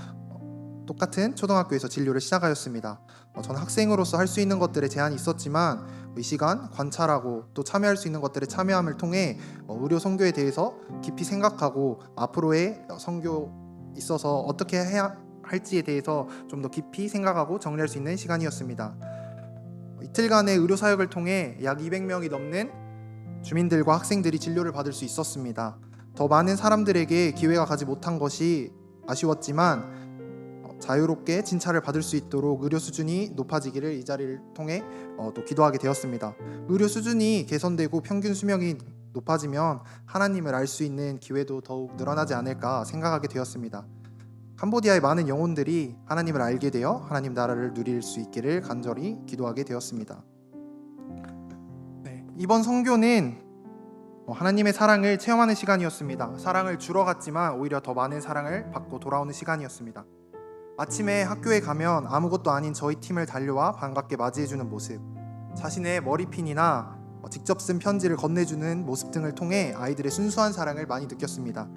S9: 똑같은 초등학교에서 진료를 시작하였습니다. 저는 학생으로서 할 수 있는 것들에 제한이 있었지만 이 시간 관찰하고 또 참여할 수 있는 것들에 참여함을 통해 의료 선교에 대해서 깊이 생각하고 앞으로의 선교 있어서 어떻게 해야 할지에 대해서 좀 더 깊이 생각하고 정리할 수 있는 시간이었습니다. 이틀간의 의료 사역을 통해 약 200명이 넘는 주민들과 학생들이 진료를 받을 수 있었습니다. 더 많은 사람들에게 기회가 가지 못한 것이 아쉬웠지만 자유롭게 진찰을 받을 수 있도록 의료 수준이 높아지기를 이 자리를 통해 또 기도하게 되었습니다. 의료 수준이 개선되고 평균 수명이 높아지면 하나님을 알 수 있는 기회도 더욱 늘어나지 않을까 생각하게 되었습니다. 캄보디아의 많은 영혼들이 하나님을 알게 되어 하나님 나라를 누릴 수 있기를 간절히 기도하게 되었습니다. 이번 선교는 하나님의 사랑을 체험하는 시간이었습니다. 사랑을 주러 갔지만 오히려 더 많은 사랑을 받고 돌아오는 시간이었습니다. 아침에 학교에 가면 아무것도 아닌 저희 팀을 달려와 반갑게 맞이해주는 모습, 자신의 머리핀이나 직접 쓴 편지를 건네주는 모습 등을 통해 아이들의 순수한 사랑을 많이 느꼈습니다.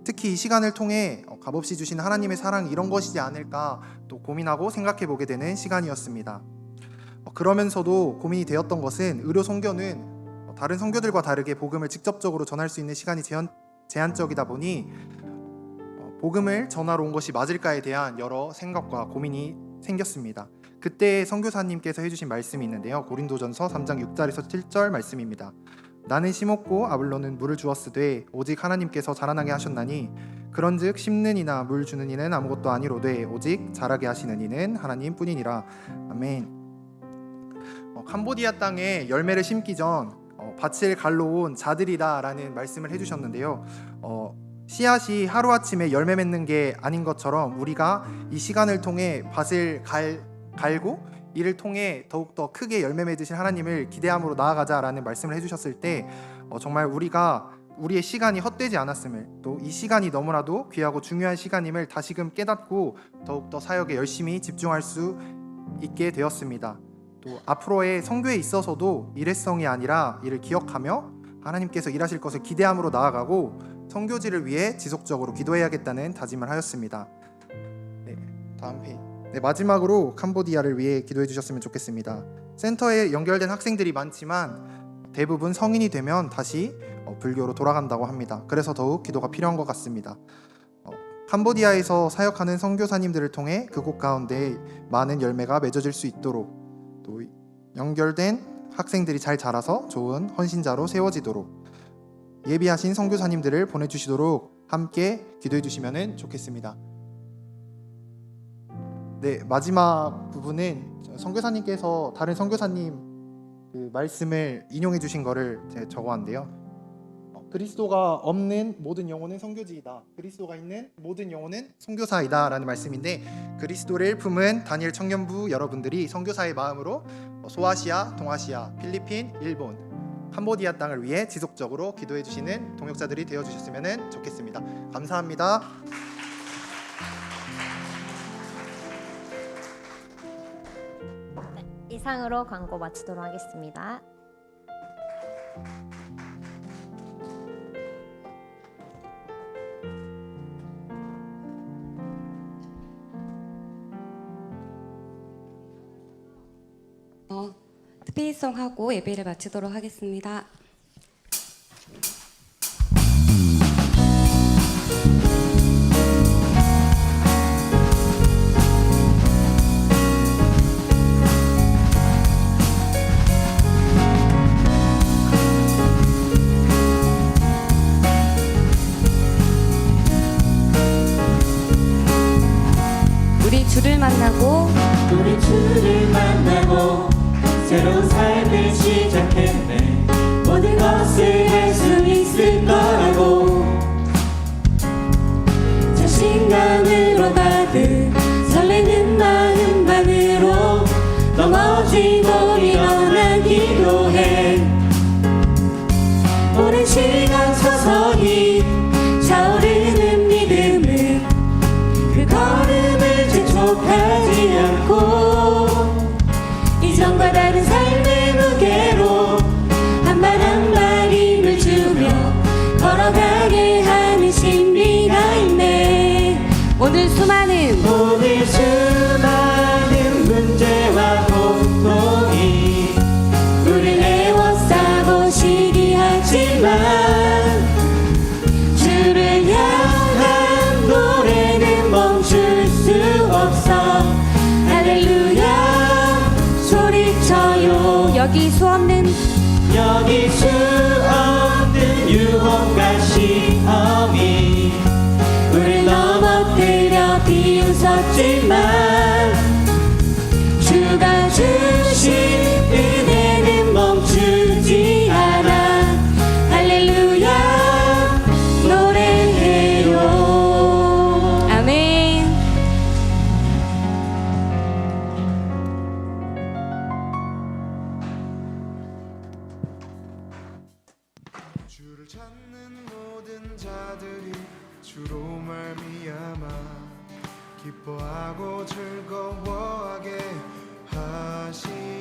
S9: 특히 이 시간을 통해 값없이 주신 하나님의 사랑이 이런 것이지 않을까 또 고민하고 생각해보게 되는 시간이었습니다. 그러면서도 고민이 되었던 것은 의료 선교는 다른 선교들과 다르게 복음을 직접적으로 전할 수 있는 시간이 제한적이다 보니 복음을 전하러 온 것이 맞을까에 대한 여러 생각과 고민이 생겼습니다. 그때 선교사님께서 해주신 말씀이 있는데요. 고린도전서 3장 6절에서 7절 말씀입니다. 나는 심었고 아블로는 물을 주었으되 오직 하나님께서 자라나게 하셨나니 그런즉 심는 이나 물 주는 이는 아무것도 아니로되 오직 자라게 하시는 이는 하나님뿐이니라. 아멘. 캄보디아 땅에 열매를 심기 전 밭을 갈러온 자들이다라는 말씀을 해주셨는데요. 씨앗이 하루아침에 열매 맺는 게 아닌 것처럼 우리가 이 시간을 통해 밭을 갈고 이를 통해 더욱더 크게 열매 맺으신 하나님을 기대함으로 나아가자라는 말씀을 해주셨을 때 정말 우리의 시간이 헛되지 않았음을, 또 이 시간이 너무나도 귀하고 중요한 시간임을 다시금 깨닫고 더욱더 사역에 열심히 집중할 수 있게 되었습니다. 또 앞으로의 선교에 있어서도 일회성이 아니라 이를 기억하며 하나님께서 일하실 것을 기대함으로 나아가고 선교지를 위해 지속적으로 기도해야겠다는 다짐을 하였습니다. 다음 페이지. 마지막으로 캄보디아를 위해 기도해 주셨으면 좋겠습니다. 센터에 연결된 학생들이 많지만 대부분 성인이 되면 다시 불교로 돌아간다고 합니다. 그래서 더욱 기도가 필요한 것 같습니다. 캄보디아에서 사역하는 선교사님들을 통해 그곳 가운데 많은 열매가 맺어질 수 있도록, 또 연결된 학생들이 잘 자라서 좋은 헌신자로 세워지도록 예비하신 선교사님들을 보내주시도록 함께 기도해 주시면 좋겠습니다. 마지막 부분은 선교사님께서 다른 선교사님 그 말씀을 인용해 주신 거를 제가 적어왔는데요. 그리스도가 없는 모든 영혼은 선교지이다. 그리스도가 있는 모든 영혼은 선교사이다 라는 말씀인데, 그리스도를 품은 다니엘 청년부 여러분들이 선교사의 마음으로 소아시아, 동아시아, 필리핀, 일본, 캄보디아 땅을 위해 지속적으로 기도해 주시는 동역자들이 되어 주셨으면 좋겠습니다. 감사합니다.
S6: 이상으로 광고 마치도록 하겠습니다.
S2: 특별히송하고 예배를 마치도록 하겠습니다. 우리 주를 만나고 새로운 삶을 시작했네. 모든 것을 할 수 있을 거라고 자신감으로 가득 설레는 마음만으로 넘어지고 일어나 기도해. 오랜 시간 서서히 차오르는 믿음은 그 걸음을 재촉하지 않고 이전과 다른 삶의 무게로 한 발 한 발 힘을 주며 걸어가게 하는 신비가 있네. 오늘 수많은 문제와 고통이 우리를 애워싸고 시기하지만 주를 향한 노래는 멈출 수 없어. 할렐루야 소리쳐요.
S3: 있지만 주가 주신 은혜는 멈추지 않아. 할렐루야 노래해요.
S2: 아멘.
S10: 주를 찾는 모든 자들이 주로 말미암아 기뻐하고 즐거워하게 하시